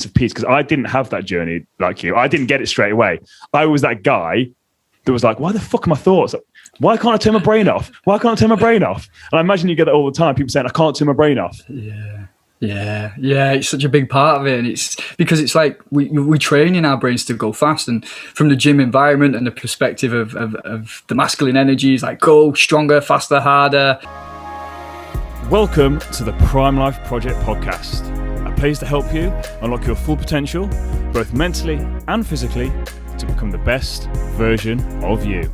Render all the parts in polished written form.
of peace, because I didn't have that journey like you. I didn't get it straight away. I was that guy that was like, why the fuck are my thoughts? Why can't I turn my brain off? Why can't I turn my brain off? And I imagine you get that all the time. People saying, I can't turn my brain off. Yeah, it's such a big part of it, and it's because it's like we train in our brains to go fast, and from the gym environment and the perspective of the masculine energies, like go stronger, faster, harder. Welcome to the Prime Life Project podcast, a place to help you unlock your full potential, both mentally and physically, to become the best version of you.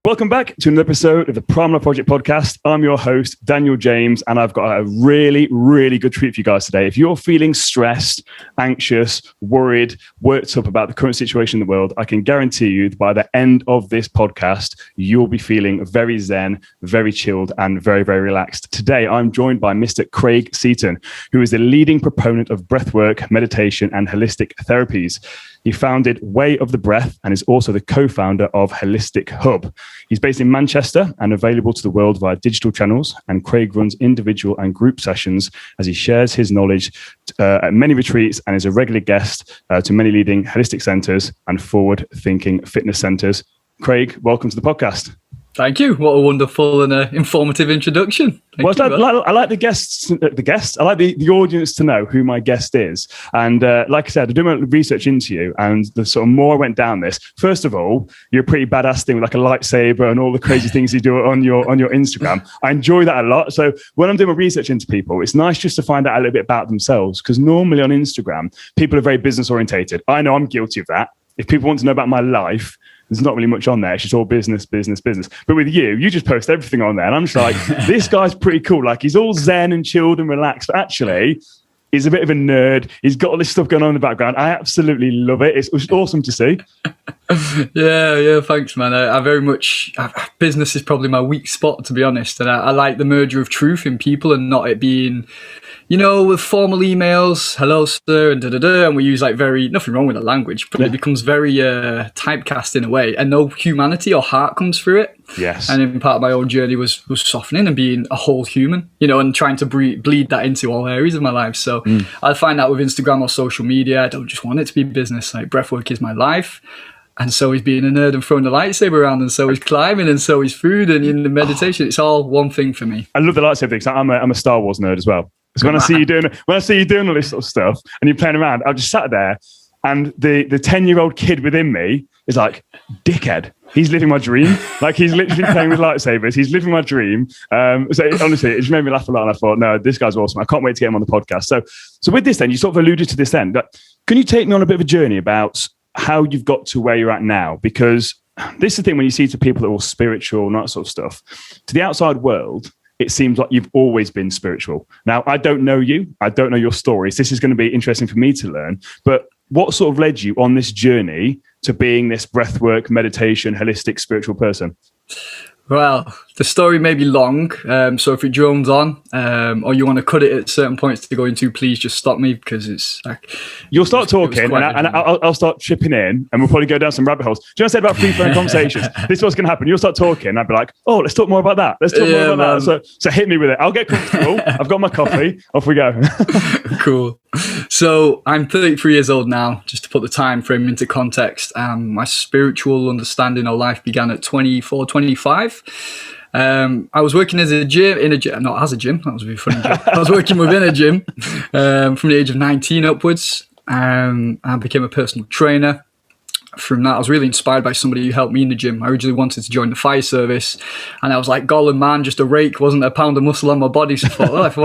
Welcome back to another episode of the Prime Life Project podcast. I'm your host, Daniel James, and I've got a really, really good treat for you guys today. If you're feeling stressed, anxious, worried, worked up about the current situation in the world, I can guarantee you that by the end of this podcast, you'll be feeling very zen, very chilled, and very, very relaxed. Today, I'm joined by Mr. Craig Seaton, who is the leading proponent of breathwork, meditation, and holistic therapies. He founded Way of the Breath and is also the co-founder of Holistic Hub. He's based in Manchester and available to the world via digital channels. And Craig runs individual and group sessions as he shares his knowledge at many retreats and is a regular guest to many leading holistic centers and forward-thinking fitness centers. Craig, welcome to the podcast. Thank you. What a wonderful and informative introduction. I like the guests. I like the audience to know who my guest is. And like I said, I did my research into you, and the sort of more I went down this. First of all, you're a pretty badass thing with like a lightsaber and all the crazy things you do on your Instagram. I enjoy that a lot. So when I'm doing my research into people, it's nice just to find out a little bit about themselves, because normally on Instagram, people are very business orientated. I know I'm guilty of that. If people want to know about my life, there's not really much on there. It's just all business. But with you just post everything on there. And I'm just like, this guy's pretty cool. Like, he's all zen and chilled and relaxed. But actually, he's a bit of a nerd. He's got all this stuff going on in the background. I absolutely love it. It's awesome to see. Yeah, thanks, man. I very much, business is probably my weak spot, to be honest. And I like the merger of truth in people and not it being, with formal emails, hello, sir, and da-da-da, and we use like nothing wrong with the language, but it becomes very typecast in a way, and no humanity or heart comes through it. Yes. And in part of my own journey was softening and being a whole human, and trying to bleed that into all areas of my life. So I find that with Instagram or social media, I don't just want it to be business. Like, breathwork is my life. And so is being a nerd and throwing the lightsaber around, and so is climbing, and so is food and in the meditation. It's all one thing for me. I love the lightsaber thing. I'm a Star Wars nerd as well. So when I see you doing all this sort of stuff and you're playing around, I've just sat there, and the 10-year-old kid within me is like, dickhead. He's living my dream. Like, he's literally playing with lightsabers. He's living my dream. Honestly, it just made me laugh a lot. And I thought, no, this guy's awesome. I can't wait to get him on the podcast. So with this then, you sort of alluded to this then. Can you take me on a bit of a journey about how you've got to where you're at now? Because this is the thing, when you see to people that are all spiritual and that sort of stuff, to the outside world, it seems like you've always been spiritual. Now, I don't know you. I don't know your stories. This is going to be interesting for me to learn. But what sort of led you on this journey to being this breathwork, meditation, holistic, spiritual person? Well, the story may be long, so if it drones on, or you want to cut it at certain points to go into, please just stop me, because it's like... You'll start talking, and I'll start chipping in, and we'll probably go down some rabbit holes. Do you know what I said about free-flowing conversations? This is what's going to happen. You'll start talking, and I'll be like, oh, let's talk more about that. Let's talk more about that. So hit me with it. I'll get comfortable. I've got my coffee. Off we go. Cool. So I'm 33 years old now, just to put the time frame into context. My spiritual understanding of life began at 24, 25. I was working not as a gym. That was a really funny job. I was working within a gym from the age of 19 upwards. I became a personal trainer. From that, I was really inspired by somebody who helped me in the gym. I originally wanted to join the fire service, and I was like, Gollum, man, just a rake, wasn't a pound of muscle on my body. So I thought, well, if I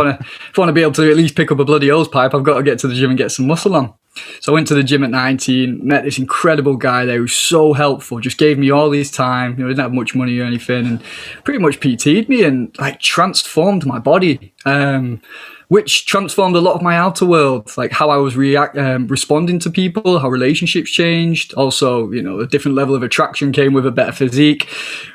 want to be able to at least pick up a bloody hose pipe, I've got to get to the gym and get some muscle on. So I went to the gym at 19, met this incredible guy there who was so helpful, just gave me all his time. Didn't have much money or anything, and pretty much PT'd me and like transformed my body. Which transformed a lot of my outer world, like how I was responding to people, how relationships changed. Also, a different level of attraction came with a better physique,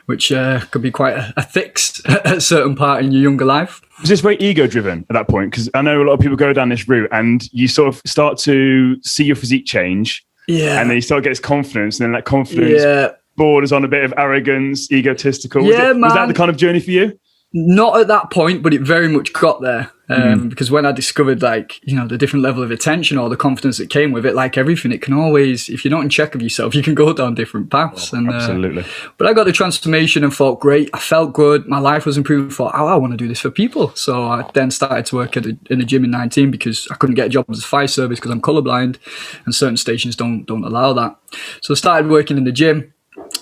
which could be quite a fix at a certain part in your younger life. Was this very ego-driven at that point? Because I know a lot of people go down this route, and you sort of start to see your physique change. Yeah. And then you start to get this confidence, and then that confidence borders on a bit of arrogance, egotistical. Was that the kind of journey for you? Not at that point, but it very much got there. Because when I discovered, like, you know, the different level of attention or the confidence that came with it, like everything, it can always, if you're not in check of yourself, you can go down different paths. Absolutely. But I got the transformation and thought, great, I felt good. My life was improved. I thought, oh, I want to do this for people. So I then started to work in a gym in 19 because I couldn't get a job as a fire service because I'm colorblind and certain stations don't allow that. So I started working in the gym.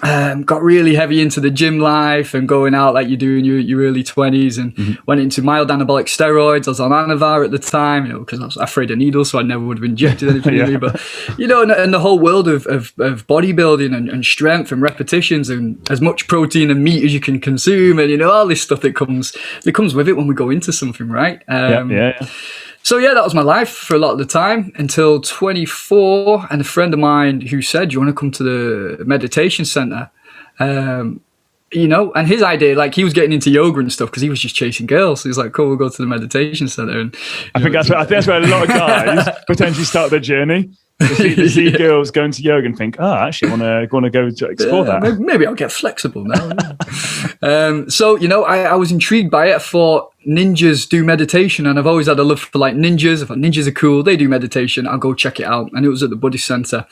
Got really heavy into the gym life and going out like you do in your early 20s, and went into mild anabolic steroids. I was on Anavar at the time, you know, because I was afraid of needles, so I never would have injected anything in me. But, you know, and the whole world of bodybuilding and strength and repetitions and as much protein and meat as you can consume, and, you know, all this stuff that comes with it when we go into something, right? So yeah, that was my life for a lot of the time until 24. And a friend of mine who said, "Do you want to come to the meditation center?" You know, and his idea, like, he was getting into yoga and stuff because he was just chasing girls. So he's like, "Cool, we'll go to the meditation center." And I think that's where a lot of guys potentially start their journey. They see girls going to yoga and think, "Oh, actually, I want to go to explore that. Maybe I'll get flexible now." So, you know, I was intrigued by it. I thought, ninjas do meditation, and I've always had a love for, like, ninjas. I thought ninjas are cool. They do meditation. I'll go check it out. And it was at the Buddhist Center.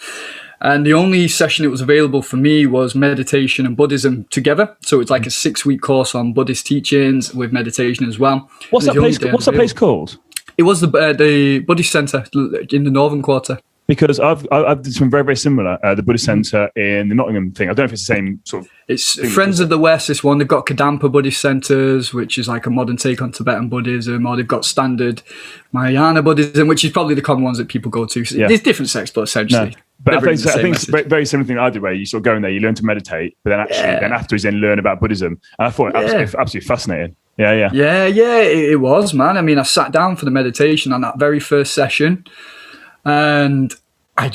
And the only session that was available for me was meditation and Buddhism together. So it's like a 6-week course on Buddhist teachings with meditation as well. What's that place called? It was the Buddhist Center in the Northern Quarter. Because I've done something very, very similar. The Buddhist Center in the Nottingham thing. I don't know if it's the same sort of. It's Friends of the West. This one, they've got Kadampa Buddhist centers, which is like a modern take on Tibetan Buddhism, or they've got standard Mahayana Buddhism, which is probably the common ones that people go to. So there's different sects, but essentially. No. But I think it's a very similar thing I did, where you sort of go in there, you learn to meditate, but then then afterwards, then learn about Buddhism. And I thought it was absolutely fascinating. Yeah, it was, man. I mean, I sat down for the meditation on that very first session, and I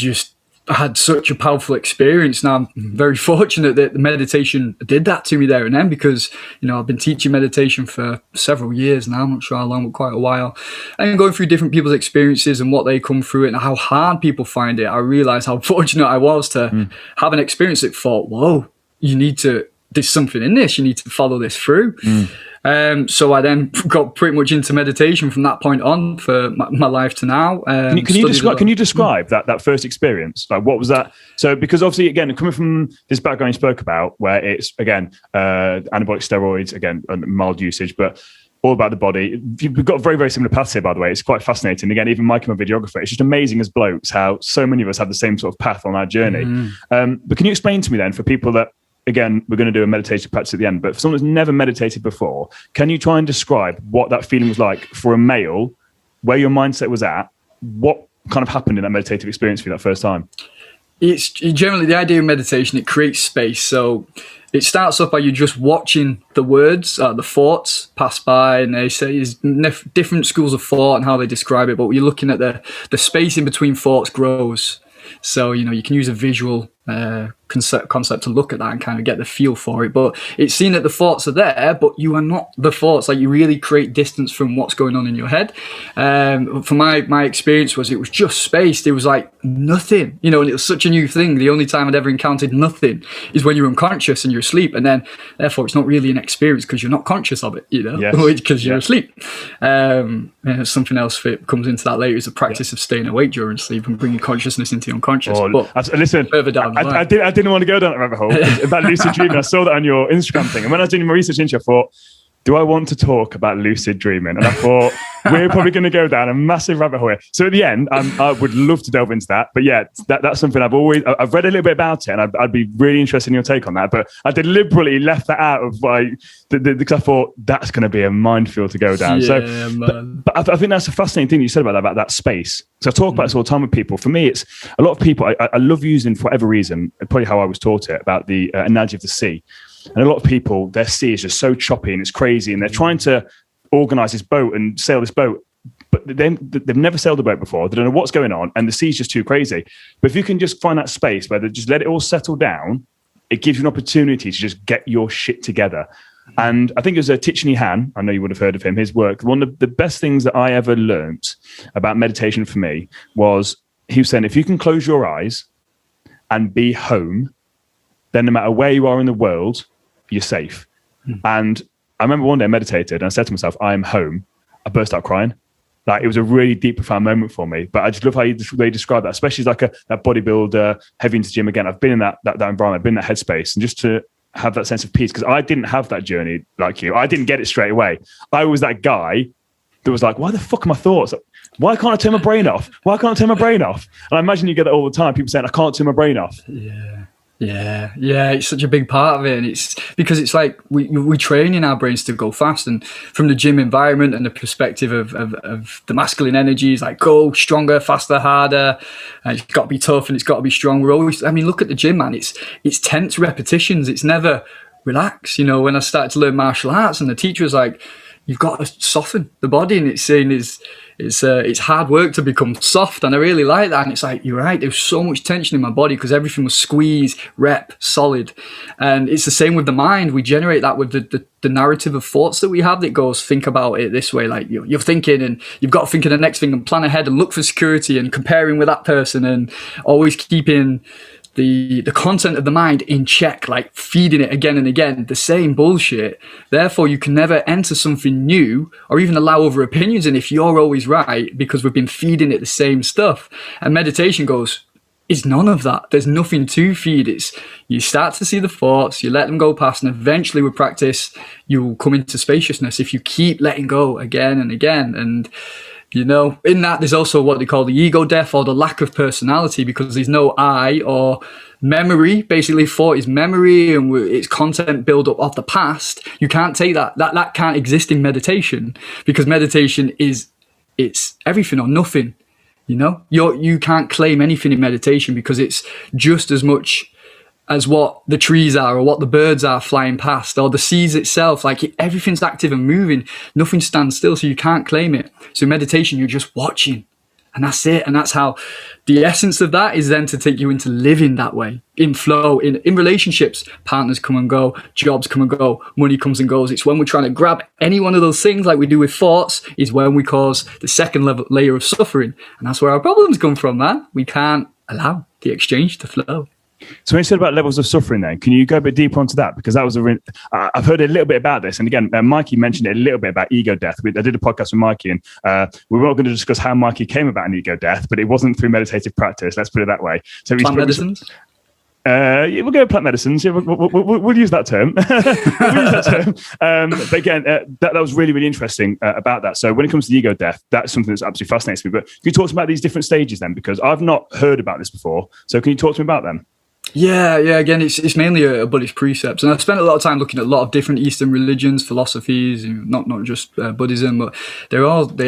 had such a powerful experience. Now, I'm very fortunate that the meditation did that to me there and then, because, you know, I've been teaching meditation for several years now. I'm not sure how long, but quite a while. And going through different people's experiences and what they come through and how hard people find it, I realized how fortunate I was to have an experience that thought, whoa, there's something in this. You need to follow this through. So I then got pretty much into meditation from that point on for my life to now. Can you describe that first experience? Like, what was that? So, because obviously, again, coming from this background you spoke about, where it's, again, anabolic steroids, again, mild usage, but all about the body. We've got very, very similar paths here, by the way. It's quite fascinating. Again, even Mike, my videographer, it's just amazing as blokes how so many of us have the same sort of path on our journey. But can you explain to me then, for people that, again, we're going to do a meditation practice at the end, but for someone who's never meditated before, can you try and describe what that feeling was like for a male, where your mindset was at, what kind of happened in that meditative experience for you that first time? It's generally the idea of meditation, it creates space. So it starts off by you just watching the words, the thoughts pass by, and they say there's different schools of thought and how they describe it, but you're looking at the space in between thoughts grows. So, you know, you can use a visual concept to look at that and kind of get the feel for it. But it's seen that the thoughts are there, but you are not the thoughts. Like, you really create distance from what's going on in your head. For my experience was, it was just space. There was like nothing, you know, and it was such a new thing. The only time I'd ever encountered nothing is when you're unconscious and you're asleep. And then therefore it's not really an experience because you're not conscious of it, you know, because you're asleep. Something else that comes into that later is the practice of staying awake during sleep and bringing consciousness into the unconscious. Listen, further down I didn't want to go down that rabbit hole about lucid dreaming. I saw that on your Instagram thing, and when I was doing my research into it, I thought, do I want to talk about lucid dreaming? And I thought, we're probably going to go down a massive rabbit hole here. So at the end, I would love to delve into that. But yeah, that's something I've read a little bit about it, and I'd be really interested in your take on that. But I deliberately left that out of because I thought that's going to be a minefield to go down. But I think that's a fascinating thing you said about that space. So I talk about this all the time with people. For me, it's a lot of people, I love using, for whatever reason, probably how I was taught it, about the analogy of the sea. And a lot of people, their sea is just so choppy and it's crazy, and they're trying to organize this boat and sail this boat, but they've never sailed a boat before. They don't know what's going on, and the sea's just too crazy. But if you can just find that space where they just let it all settle down, it gives you an opportunity to just get your shit together. And I think it was Thich Nhat Hanh, I know you would have heard of him, his work. One of the best things that I ever learned about meditation for me was, he was saying, if you can close your eyes and be home, then no matter where you are in the world, you're safe. And I remember one day I meditated and I said to myself, I am home. I burst out crying. Like, it was a really deep, profound moment for me. But I just love how they describe that, especially as like that bodybuilder, heavy into gym again. I've been in that environment, I've been in that headspace, and just to have that sense of peace, because I didn't have that journey like you. I didn't get it straight away. I was that guy that was like, why the fuck are my thoughts? Why can't I turn my brain off? Why can't I turn my brain off? And I imagine you get that all the time. People saying, I can't turn my brain off. Yeah. It's such a big part of it, and it's because it's like we train in our brains to go fast, and from the gym environment and the perspective of the masculine energies, like go stronger, faster, harder, and it's got to be tough and it's got to be strong. We're always, I mean, look at the gym, man. It's tense repetitions. It's never relax. You know, when I started to learn martial arts, and the teacher was like, you've got to soften the body, and it's saying it's hard work to become soft, and I really like that. And it's like, you're right, there was so much tension in my body because everything was squeeze, rep, solid. And it's the same with the mind. We generate that with the narrative of thoughts that we have that goes, think about it this way, like you're thinking, and you've got to think of the next thing and plan ahead and look for security and comparing with that person, and always keeping the content of the mind in check, like feeding it again and again, the same bullshit. Therefore, you can never enter something new or even allow other opinions in if you're always right, because we've been feeding it the same stuff. And meditation goes, it's none of that. There's nothing to feed. It's you start to see the thoughts, you let them go past, and eventually with practice, you will come into spaciousness if you keep letting go again and again. And you know, in that, there's also what they call the ego death, or the lack of personality, because there's no I or memory. Basically, thought is memory, and it's content build up of the past. You can't take that. That can't exist in meditation, because meditation it's everything or nothing. You know, you can't claim anything in meditation, because it's just as much as what the trees are, or what the birds are flying past, or the seas itself. Like, everything's active and moving. Nothing stands still, so you can't claim it. So in meditation, you're just watching, and that's it. And that's how the essence of that is then to take you into living that way, in flow, in relationships. Partners come and go, jobs come and go, money comes and goes. It's when we're trying to grab any one of those things, like we do with thoughts, is when we cause the second layer of suffering. And that's where our problems come from, man. We can't allow the exchange to flow. So when you said about levels of suffering, then can you go a bit deeper onto that? Because that was I've heard a little bit about this, and again, Mikey mentioned it a little bit about ego death. I did a podcast with Mikey, and we weren't going to discuss how Mikey came about an ego death, but it wasn't through meditative practice. Let's put it that way. So plant medicines. Yeah, we'll go with plant medicines. Yeah, we'll use that term. But again, that was really, really interesting about that. So when it comes to the ego death, that's something that's absolutely fascinates me. But can you talk to me about these different stages then? Because I've not heard about this before. So can you talk to me about them? Yeah. Again, it's mainly a Buddhist precepts, and I've spent a lot of time looking at a lot of different Eastern religions, philosophies, not just Buddhism, but they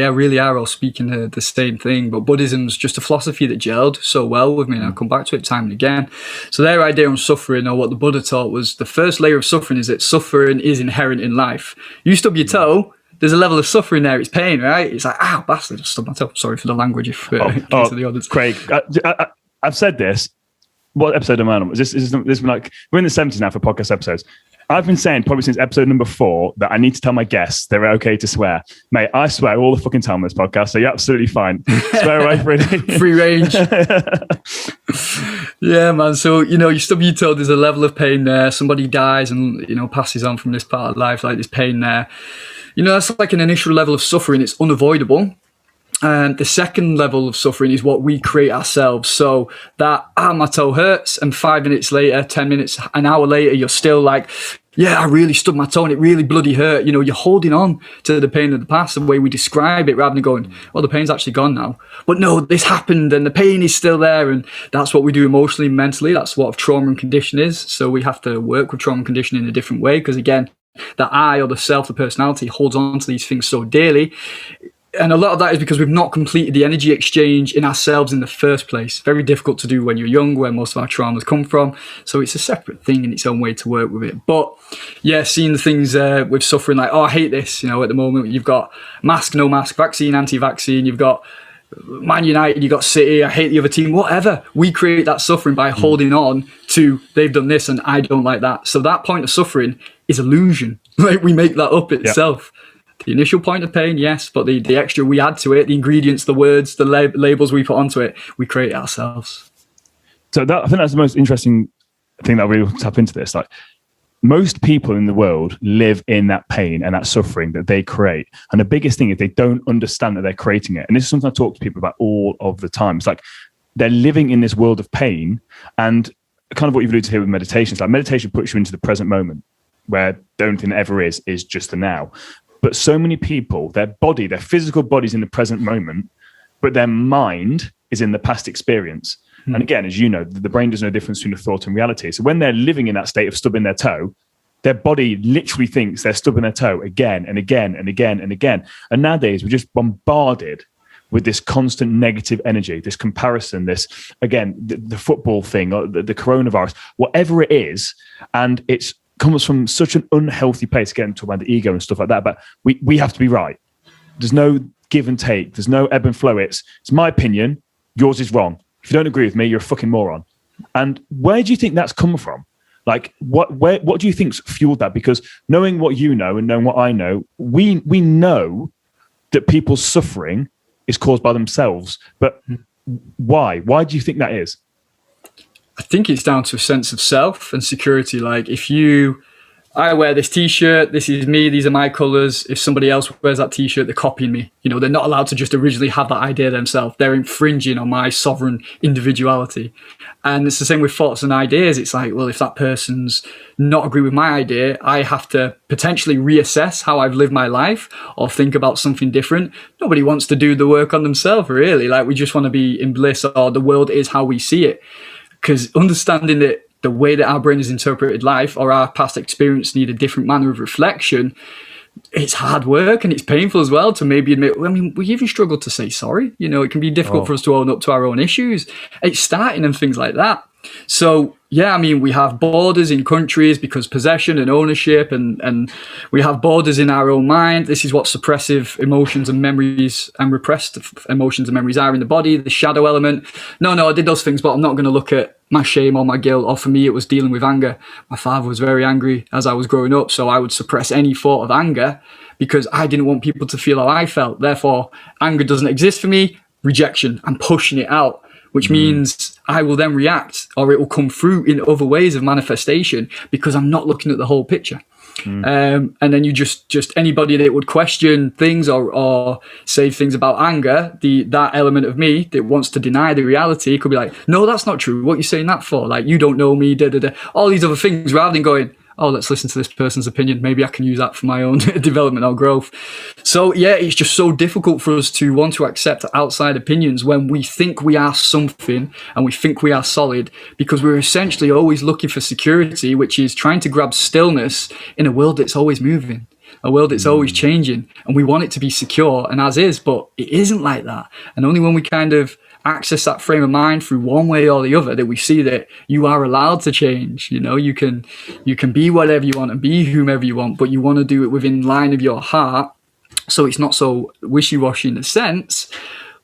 really are all speaking the same thing. But Buddhism's just a philosophy that gelled so well with me, and I'll come back to it time and again. So their idea on suffering, or what the Buddha taught, was the first layer of suffering is that suffering is inherent in life. You stub your toe, there's a level of suffering there. It's pain, right? It's like, ow, bastard, I stubbed my toe. Sorry for the language if to the audience. Craig, I've said this. What episode am I on? This like, we're in the 70s now for podcast episodes. I've been saying probably since episode number 4 that I need to tell my guests they're okay to swear. Mate, I swear all the fucking time on this podcast, so you're absolutely fine. Swear away, Freddie. Free range. Yeah, man. So, you stub your toe, there's a level of pain there. Somebody dies and, passes on from this part of life, like there's pain there. That's like an initial level of suffering. It's unavoidable. And the second level of suffering is what we create ourselves. So that, my toe hurts, and 5 minutes later, 10 minutes, an hour later, you're still like, yeah, I really stubbed my toe and it really bloody hurt. You're holding on to the pain of the past, the way we describe it, rather than going, well, the pain's actually gone now. But no, this happened and the pain is still there. And that's what we do emotionally, mentally. That's what trauma and condition is. So we have to work with trauma and condition in a different way, because again, the I, or the self, the personality, holds on to these things so dearly. And a lot of that is because we've not completed the energy exchange in ourselves in the first place. Very difficult to do when you're young, where most of our traumas come from. So it's a separate thing in its own way to work with it. But yeah, seeing the things with suffering, like, I hate this. At the moment, you've got mask, no mask, vaccine, anti-vaccine. You've got Man United, you've got City, I hate the other team, whatever. We create that suffering by holding on to, they've done this and I don't like that. So that point of suffering is illusion. Like, we make that up itself. Yep. The initial point of pain, yes, but the extra we add to it, the ingredients, the words, the labels we put onto it, we create it ourselves. So I think that's the most interesting thing that we tap into this. Like, most people in the world live in that pain and that suffering that they create. And the biggest thing is they don't understand that they're creating it. And this is something I talk to people about all of the time. It's like they're living in this world of pain, and kind of what you've alluded to here with meditation. It's like meditation puts you into the present moment, where the only thing that ever is just the now. But so many people, their body, their physical body's in the present moment, but their mind is in the past experience. And again, as you know, the brain does no difference between a thought and reality. So when they're living in that state of stubbing their toe, their body literally thinks they're stubbing their toe again and again and again and again. And nowadays, we're just bombarded with this constant negative energy, this comparison, this, again, the football thing, or the coronavirus, whatever it is. And it comes from such an unhealthy place, again, talking about the ego and stuff like that. But we have to be right. There's no give and take. There's no ebb and flow. It's my opinion. Yours is wrong. If you don't agree with me, you're a fucking moron. And where do you think that's come from? Like, what do you think's fueled that? Because knowing what you know and knowing what I know, we know that people's suffering is caused by themselves. But why? Why do you think that is? I think it's down to a sense of self and security. Like, I wear this t-shirt, this is me, these are my colors. If somebody else wears that t-shirt, they're copying me. You know, they're not allowed to just originally have that idea themselves. They're infringing on my sovereign individuality. And it's the same with thoughts and ideas. It's like, well, if that person's not agree with my idea, I have to potentially reassess how I've lived my life or think about something different. Nobody wants to do the work on themselves, really. Like, we just want to be in bliss, or the world is how we see it. Because understanding that the way that our brain has interpreted life or our past experience need a different manner of reflection, it's hard work and it's painful as well to maybe admit. I mean, we even struggle to say sorry. You know, it can be difficult for us to own up to our own issues. It's starting and things like that. So, yeah, I mean, we have borders in countries because possession and ownership, and we have borders in our own mind. This is what suppressive emotions and memories and repressed emotions and memories are in the body, the shadow element. No, I did those things, but I'm not going to look at my shame or my guilt. Or for me, it was dealing with anger. My father was very angry as I was growing up, so I would suppress any thought of anger because I didn't want people to feel how I felt. Therefore, anger doesn't exist for me. Rejection. I'm pushing it out, which means I will then react, or it will come through in other ways of manifestation because I'm not looking at the whole picture. And then you just anybody that would question things or say things about anger, that element of me that wants to deny the reality could be like, no, that's not true. What are you saying that for? Like, you don't know me, all these other things, rather than going, oh, let's listen to this person's opinion. Maybe I can use that for my own development or growth. So, yeah, it's just so difficult for us to want to accept outside opinions when we think we are something and we think we are solid, because we're essentially always looking for security, which is trying to grab stillness in a world that's always moving, a world that's always changing. And we want it to be secure and as is, but it isn't like that. And only when we kind of access that frame of mind through one way or the other that we see that you are allowed to change. You know, you can be whatever you want and be whomever you want, but you want to do it within line of your heart, so it's not so wishy-washy in a sense,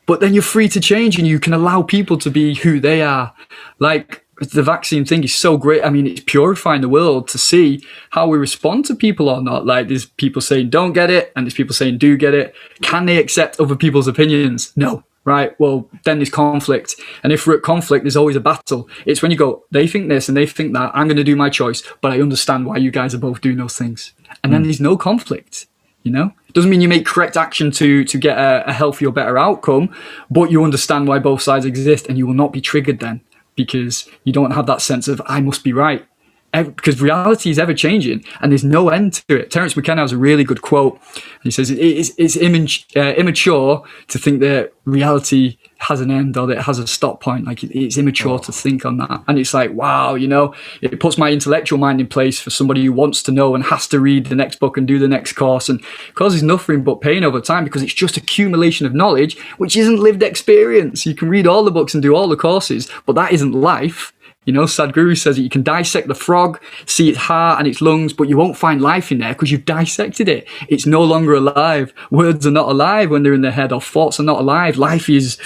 but then you're free to change and you can allow people to be who they are. Like, the vaccine thing is so great. I mean, it's purifying the world to see how we respond to people or not. Like, there's people saying don't get it and there's people saying do get it. Can they accept other people's opinions? No. Right, well, then there's conflict. And if we're at conflict, there's always a battle. It's when you go, they think this and they think that, I'm going to do my choice, but I understand why you guys are both doing those things. And then there's no conflict, you know? It doesn't mean you make correct action to get a healthy or better outcome, but you understand why both sides exist and you will not be triggered then because you don't have that sense of, I must be right. Because reality is ever changing and there's no end to it. Terence McKenna has a really good quote. He says it's immature to think that reality has an end or that it has a stop point. Like, it's immature to think on that. And it's like, wow, you know, it puts my intellectual mind in place for somebody who wants to know and has to read the next book and do the next course, and causes nothing but pain over time because it's just accumulation of knowledge, which isn't lived experience. You can read all the books and do all the courses, but that isn't life. You know, Sadhguru says that you can dissect the frog, see its heart and its lungs, but you won't find life in there because you've dissected it. It's no longer alive. Words are not alive when they're in their head, or thoughts are not alive. Life is,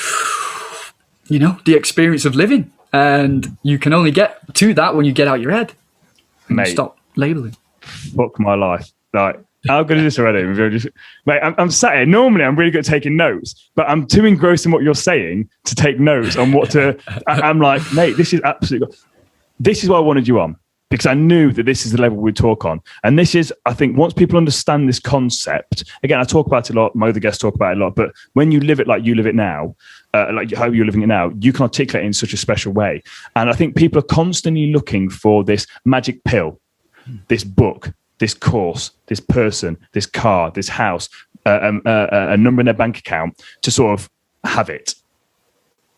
you know, the experience of living. And you can only get to that when you get out your head and Mate, stop labeling. Fuck my life. Like, how good is this already? Mate, I'm sat here. Normally, I'm really good at taking notes, but I'm too engrossed in what you're saying to take notes on what to. I'm like, mate, this is absolutely. This is why I wanted you on, because I knew that this is the level we'd talk on. And this is, I think, once people understand this concept, again, I talk about it a lot, my other guests talk about it a lot, but when you live it like you live it now, like how you're living it now, you can articulate it in such a special way. And I think people are constantly looking for this magic pill, this book, this course, this person, this car, this house, a number in their bank account to sort of have it.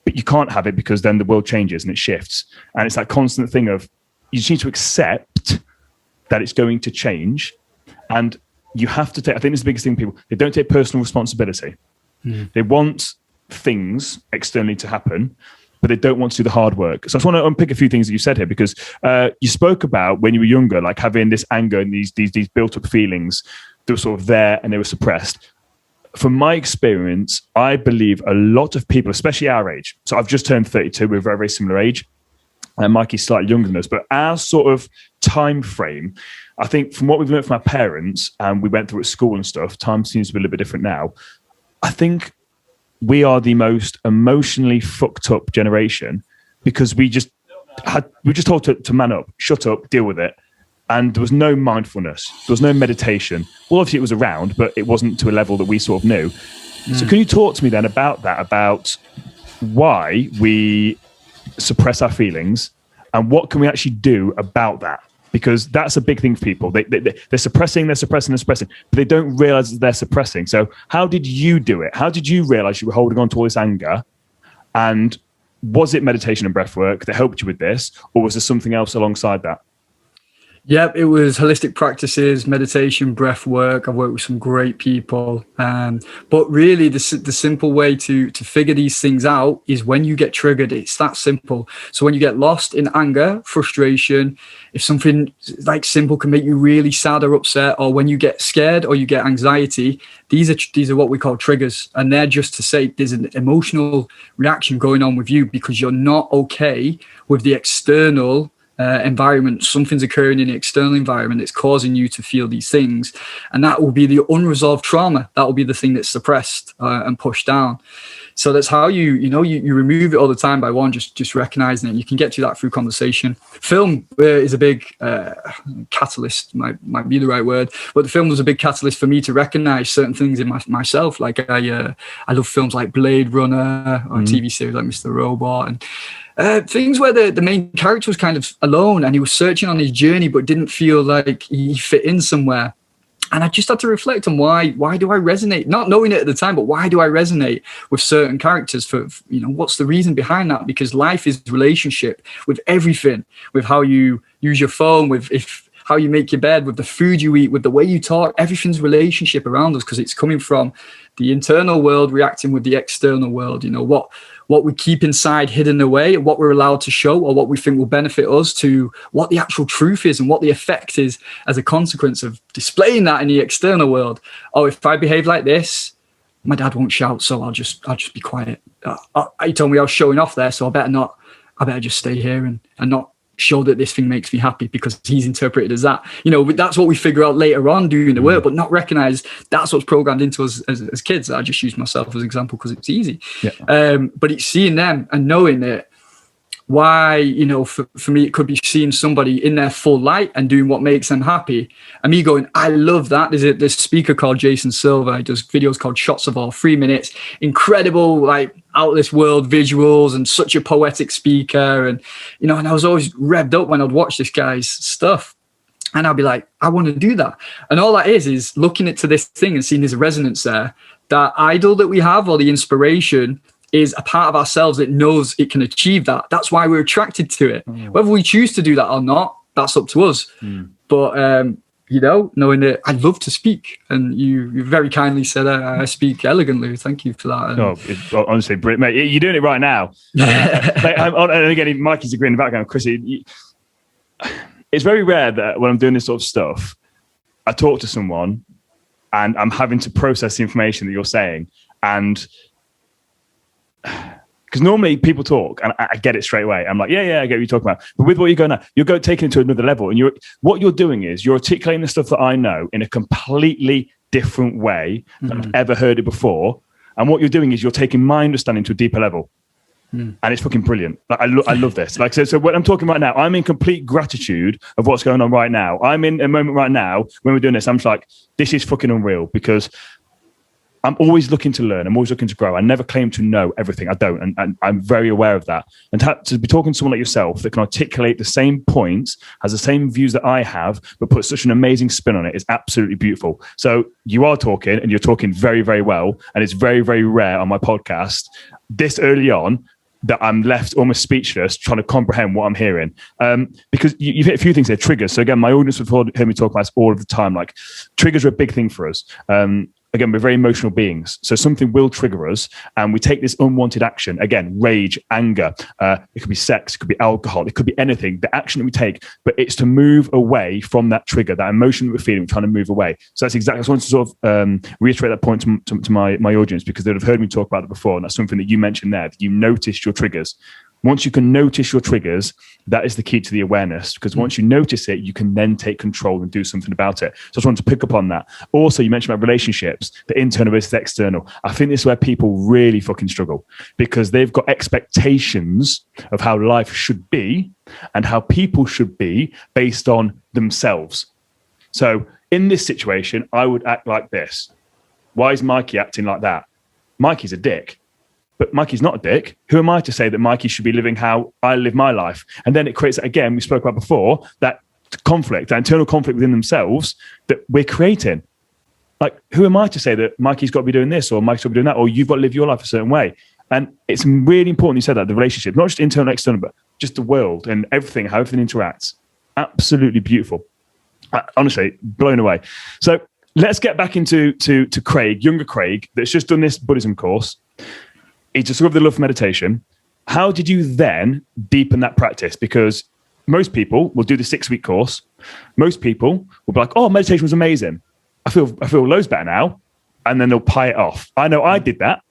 But you can't have it because then the world changes and it shifts. And it's that constant thing of, you just need to accept that it's going to change. And you have to take, I think this is the biggest thing, people, they don't take personal responsibility. They want things externally to happen, but they don't want to do the hard work. So I just want to unpick a few things that you said here, because you spoke about when you were younger, like having this anger and these built up feelings that were sort of there and they were suppressed. From my experience, I believe a lot of people, especially our age, so I've just turned 32, we're very, very similar age, and Mikey's slightly younger than us, but our sort of time frame, I think from what we've learned from our parents, and we went through at school and stuff, time seems to be a little bit different now. I think we are the most emotionally fucked up generation, because we just told to man up, shut up, deal with it. And there was no mindfulness. There was no meditation. Well, obviously it was around, but it wasn't to a level that we sort of knew. So can you talk to me then about that, about why we suppress our feelings and what can we actually do about that? Because that's a big thing for people. They're suppressing, but they don't realize that they're suppressing. So how did you do it? How did you realize you were holding on to all this anger? And was it meditation and breath work that helped you with this? Or was there something else alongside that? Yep, it was holistic practices, meditation, breath work. I've worked with some great people. But really, the simple way to figure these things out is when you get triggered. It's that simple. So when you get lost in anger, frustration, if something like simple can make you really sad or upset, or when you get scared or you get anxiety, these are what we call triggers. And they're just to say there's an emotional reaction going on with you because you're not okay with the external environment. Something's occurring in the external environment that's causing you to feel these things, and that will be the unresolved trauma. That will be the thing that's suppressed and pushed down. So that's how you remove it all the time by just recognizing it. You can get to that through conversation. Film is a big catalyst, might be the right word, but the film was a big catalyst for me to recognize certain things in myself. Like I love films like Blade Runner or TV series like Mr. Robot, and things where the main character was kind of alone and he was searching on his journey but didn't feel like he fit in somewhere. And I just had to reflect on why do I resonate, not knowing it at the time, but why do I resonate with certain characters? For what's the reason behind that? Because life is relationship with everything, with how you use your phone, with how you make your bed, with the food you eat, with the way you talk. Everything's relationship around us because it's coming from the internal world reacting with the external world. What we keep inside hidden away, what we're allowed to show, or what we think will benefit us, to what the actual truth is and what the effect is as a consequence of displaying that in the external world. Oh, if I behave like this, my dad won't shout, so I'll just be quiet. He told me I was showing off there, so I better just stay here and not show that this thing makes me happy because he's interpreted as that. That's what we figure out later on doing the work, but not recognize that's what's programmed into us as kids. I just use myself as an example because it's easy. Yeah. But it's seeing them and knowing that why, for me, it could be seeing somebody in their full light and doing what makes them happy. And me going, I love that. There's this speaker called Jason Silva. He does videos called Shots of All, 3 minutes. Incredible, like out of this world visuals, and such a poetic speaker. And, and I was always revved up when I'd watch this guy's stuff. And I'd be like, I want to do that. And all that is looking into this thing and seeing there's resonance there. That idol that we have, or the inspiration, is a part of ourselves that knows it can achieve that. That's why we're attracted to it. Whether we choose to do that or not, that's up to us. But, knowing that I love to speak, and you very kindly said I speak elegantly. Thank you for that. Honestly, Brit, mate, you're doing it right now. And again, Mikey's agreeing in the background. Chris, it's very rare that when I'm doing this sort of stuff, I talk to someone and I'm having to process the information that you're saying. And because normally people talk and I get it straight away. I'm like, yeah, I get what you're talking about. But with what you're going now, you're taking it to another level. And what you're doing is you're articulating the stuff that I know in a completely different way than I've ever heard it before. And what you're doing is you're taking my understanding to a deeper level. And it's fucking brilliant. Like, I love this. Like, so what I'm talking right now, I'm in complete gratitude of what's going on right now. I'm in a moment right now when we're doing this. I'm just like, this is fucking unreal, because I'm always looking to learn. I'm always looking to grow. I never claim to know everything. I don't. And I'm very aware of that. And to be talking to someone like yourself that can articulate the same points, has the same views that I have, but put such an amazing spin on it, is absolutely beautiful. So you are talking, and you're talking very, very well. And it's very, very rare on my podcast this early on that I'm left almost speechless trying to comprehend what I'm hearing. Because you've hit a few things there, triggers. So again, my audience have heard me talk about this all of the time. Like, triggers are a big thing for us. Again, we're very emotional beings. So something will trigger us, and we take this unwanted action. Again, rage, anger. It could be sex, it could be alcohol, it could be anything. The action that we take, but it's to move away from that trigger, that emotion that we're feeling, we're trying to move away. So that's exactly, I just wanted to sort of reiterate that point to my audience, because they'd have heard me talk about it before. And that's something that you mentioned there, that you noticed your triggers. Once you can notice your triggers, that is the key to the awareness, because once you notice it, you can then take control and do something about it. So I just wanted to pick up on that. Also, you mentioned about relationships, the internal versus the external. I think this is where people really fucking struggle, because they've got expectations of how life should be and how people should be based on themselves. So in this situation, I would act like this. Why is Mikey acting like that? Mikey's a dick. But Mikey's not a dick. Who am I to say that Mikey should be living how I live my life? And then it creates, again, we spoke about before, that conflict, that internal conflict within themselves that we're creating. Like, who am I to say that Mikey's got to be doing this, or Mikey's got to be doing that, or you've got to live your life a certain way? And it's really important you said that, the relationship, not just internal and external, but just the world and everything, how everything interacts. Absolutely beautiful. Honestly, blown away. So let's get back into Craig, younger Craig, that's just done this Buddhism course. He discovered the love for meditation. How did you then deepen that practice? Because most people will do the 6-week course. Most people will be like, oh, meditation was amazing. I feel loads better now. And then they'll pie it off. I know I did that.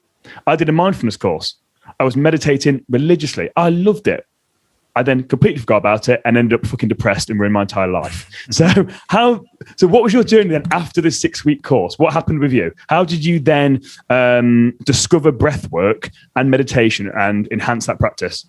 I did a mindfulness course. I was meditating religiously. I loved it. I then completely forgot about it and ended up fucking depressed and ruined my entire life. So what was your journey then after this 6-week course? What happened with you? How did you then discover breathwork and meditation and enhance that practice?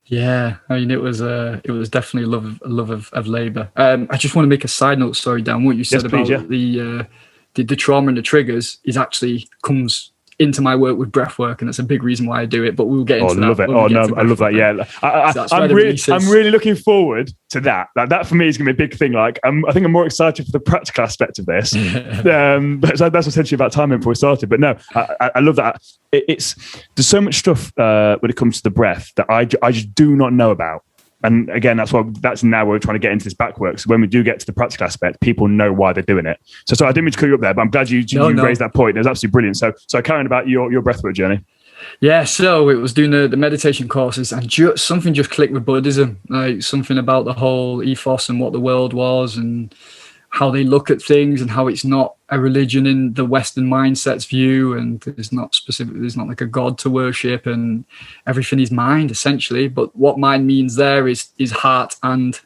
Yeah, I mean, it was definitely a love of labour. I just want to make a side note, sorry, Dan, what you said about the trauma and the triggers actually comes into my work with breathwork, and that's a big reason why I do it. But we'll get into that. Love it. I love that. Yeah, I'm really looking forward to that. That for me is going to be a big thing. Like, I think I'm more excited for the practical aspect of this. But that's essentially about time before we started. But no, I love that. There's so much stuff when it comes to the breath that I just do not know about. And again, that's now we're trying to get into this backwork. So when we do get to the practical aspect, people know why they're doing it. So I didn't mean to cut you up there, but I'm glad you raised that point. It was absolutely brilliant. So carrying about your breathwork journey. Yeah, so it was doing the meditation courses, and something just clicked with Buddhism. Like, something about the whole ethos and what the world was and how they look at things, and how it's not a religion in the Western mindset's view, and there's not like a God to worship, and everything is mind essentially. But what mind means there is heart and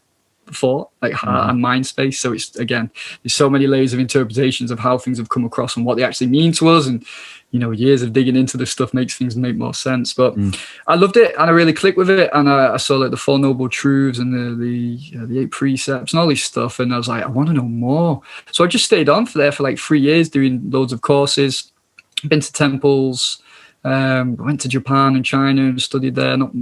thought, like heart and mind space. So it's, again, there's so many layers of interpretations of how things have come across and what they actually mean to us, and years of digging into this stuff makes things make more sense. But I loved it, and I really clicked with it, and I saw like the 4 Noble Truths and the 8 Precepts and all this stuff, and I was like, I want to know more. So I just stayed on for like 3 years doing loads of courses, been to temples, went to Japan and China and studied there. Not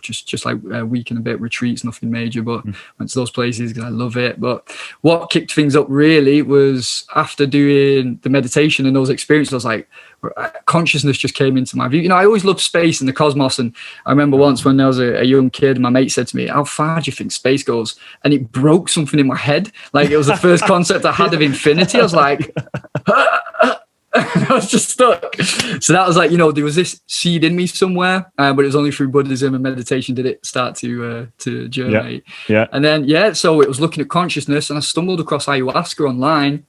just like a week and a bit retreats, nothing major, but went to those places because I love it. But what kicked things up really was after doing the meditation and those experiences, I was like, consciousness just came into my view. I always loved space and the cosmos, and I remember once when I was a young kid, my mate said to me, how far do you think space goes? And it broke something in my head. Like, it was the first concept I had of infinity. I was like, I was just stuck. So that was like, there was this seed in me somewhere, but it was only through Buddhism and meditation did it start to germinate. Yeah. And then, so it was looking at consciousness, and I stumbled across ayahuasca online,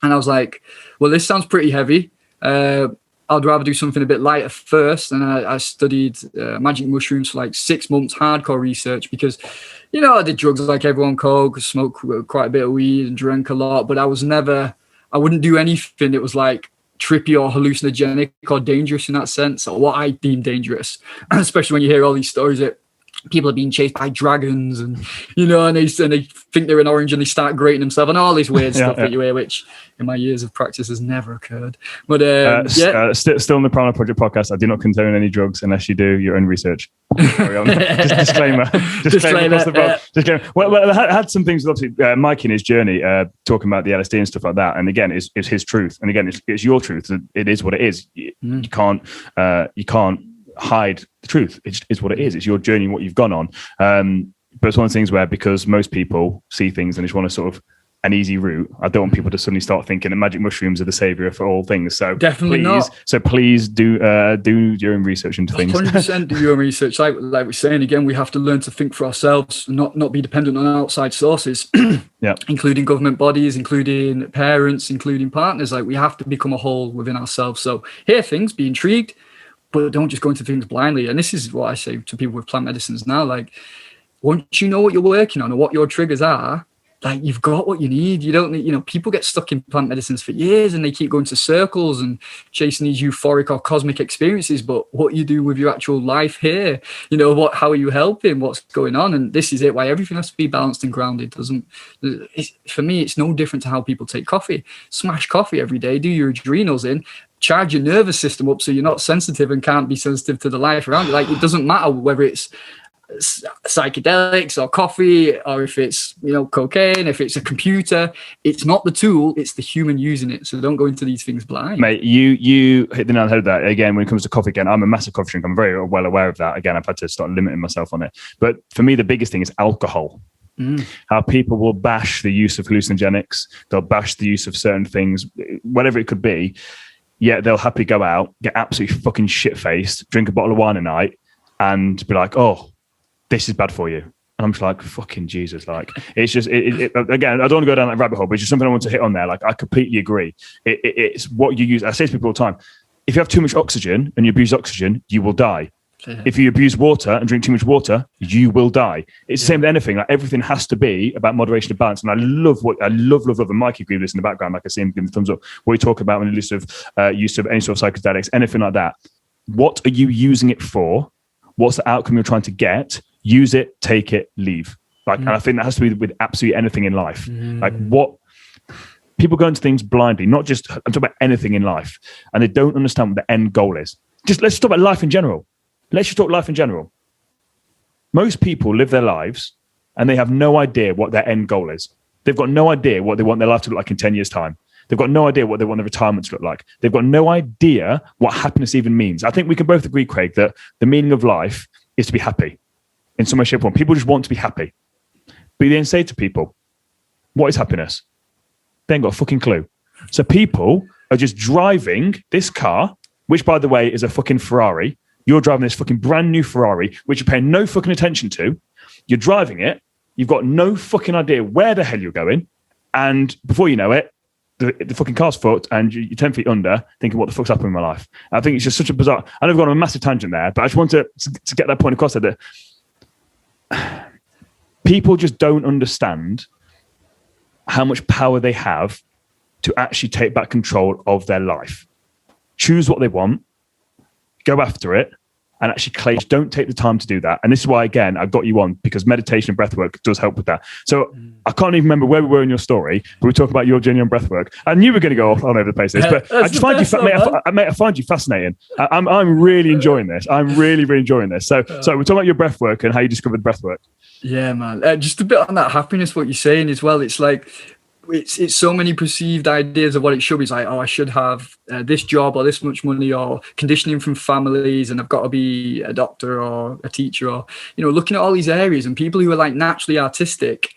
and I was like, well, this sounds pretty heavy. I'd rather do something a bit lighter first. And I studied magic mushrooms for like 6 months, hardcore research, because, I did drugs like everyone, coke, smoked quite a bit of weed and drank a lot, but I wouldn't do anything. It was like, trippy or hallucinogenic or dangerous in that sense, or what I deem dangerous, especially when you hear all these stories that people are being chased by dragons and, and they think they're an orange and they start grating themselves and all this weird stuff that you hear, which in my years of practice has never occurred. But still in the Proponent Project podcast, I do not condone any drugs unless you do your own research. Just disclaimer. Disclaimer. Well, I had some things with obviously Mike in his journey talking about the LSD and stuff like that. And again, it's his truth. And again, it's your truth. It is what it is. You can't hide the truth. It's what it is. It's your journey, what you've gone on. But it's one of the things where, because most people see things and just want to sort of an easy route, I don't want people to suddenly start thinking that magic mushrooms are the savior for all things. So definitely not. So please do your own research into things. 100% do your own research. Like we're saying again, we have to learn to think for ourselves, not be dependent on outside sources. Including government bodies, including parents, including partners. Like, we have to become a whole within ourselves. So hear things, be intrigued, but don't just go into things blindly. And this is what I say to people with plant medicines now. Like, once you know what you're working on and what your triggers are, like, you've got what you need. You don't need, people get stuck in plant medicines for years and they keep going to circles and chasing these euphoric or cosmic experiences. But what you do with your actual life here, how are you helping? What's going on? And this is it, why everything has to be balanced and grounded. For me, it's no different to how people take coffee. Smash coffee every day, do your adrenals in, charge your nervous system up so you're not sensitive and can't be sensitive to the life around you. Like, it doesn't matter whether it's psychedelics or coffee, or if it's cocaine, if it's a computer. It's not the tool, it's the human using it. So don't go into these things blind. Mate, you hit the nail on the head of that. Again, when it comes to coffee, again, I'm a massive coffee drinker. I'm very well aware of that. Again, I've had to start limiting myself on it. But for me, the biggest thing is alcohol. How people will bash the use of hallucinogenics, they'll bash the use of certain things, whatever it could be. Yet they'll happily go out, get absolutely fucking shit-faced, drink a bottle of wine a night, and be like, oh, this is bad for you. And I'm just like, fucking Jesus. Like, it's just, again, I don't want to go down that rabbit hole, but it's just something I want to hit on there. Like, I completely agree. It's what you use. I say to people all the time, if you have too much oxygen and you abuse oxygen, you will die. Yeah. If you abuse water and drink too much water, you will die. It's the same with anything. Like, everything has to be about moderation and balance. And I love, and Mike agreed with this in the background. Like, I see him giving the thumbs up. What we talk about when the use of any sort of psychedelics, anything like that. What are you using it for? What's the outcome you're trying to get? Use it, take it, leave. Like, and I think that has to be with absolutely anything in life. Like, what people go into things blindly, not just, I'm talking about anything in life, and they don't understand what the end goal is. Let's talk about life in general. Let's just talk life in general. Most people live their lives and they have no idea what their end goal is. They've got no idea what they want their life to look like in 10 years' time. They've got no idea what they want their retirement to look like. They've got no idea what happiness even means. I think we can both agree, Craig, that the meaning of life is to be happy in some way, shape, or form. People just want to be happy. But you then say to people, what is happiness? They ain't got a fucking clue. So people are just driving this car, which, by the way, is a fucking Ferrari. You're driving this fucking brand new Ferrari, which you're paying no fucking attention to. You're driving it. You've got no fucking idea where the hell you're going. And before you know it, the fucking car's fucked and you're 10 feet under thinking, what the fuck's happened in my life? I think it's just such a bizarre... I know I've gone on a massive tangent there, but I just want to get that point across that people just don't understand how much power they have to actually take back control of their life. Choose what they want, go after it, and actually claim. Don't take the time to do that. And this is why, again, I've got you on, because meditation and breathwork does help with that. So I can't even remember where we were in your story, but we talk about your journey on breathwork. I knew we were going to go all over the place, but I just find I find you fascinating. I'm really enjoying this. I'm really, really enjoying this. So we're talking about your breathwork and how you discovered breathwork. Yeah, man. Just a bit on that happiness, what you're saying as well. It's like, it's so many perceived ideas of what it should be. It's like, oh, I should have this job or this much money, or conditioning from families, and I've got to be a doctor or a teacher, or, looking at all these areas, and people who are like naturally artistic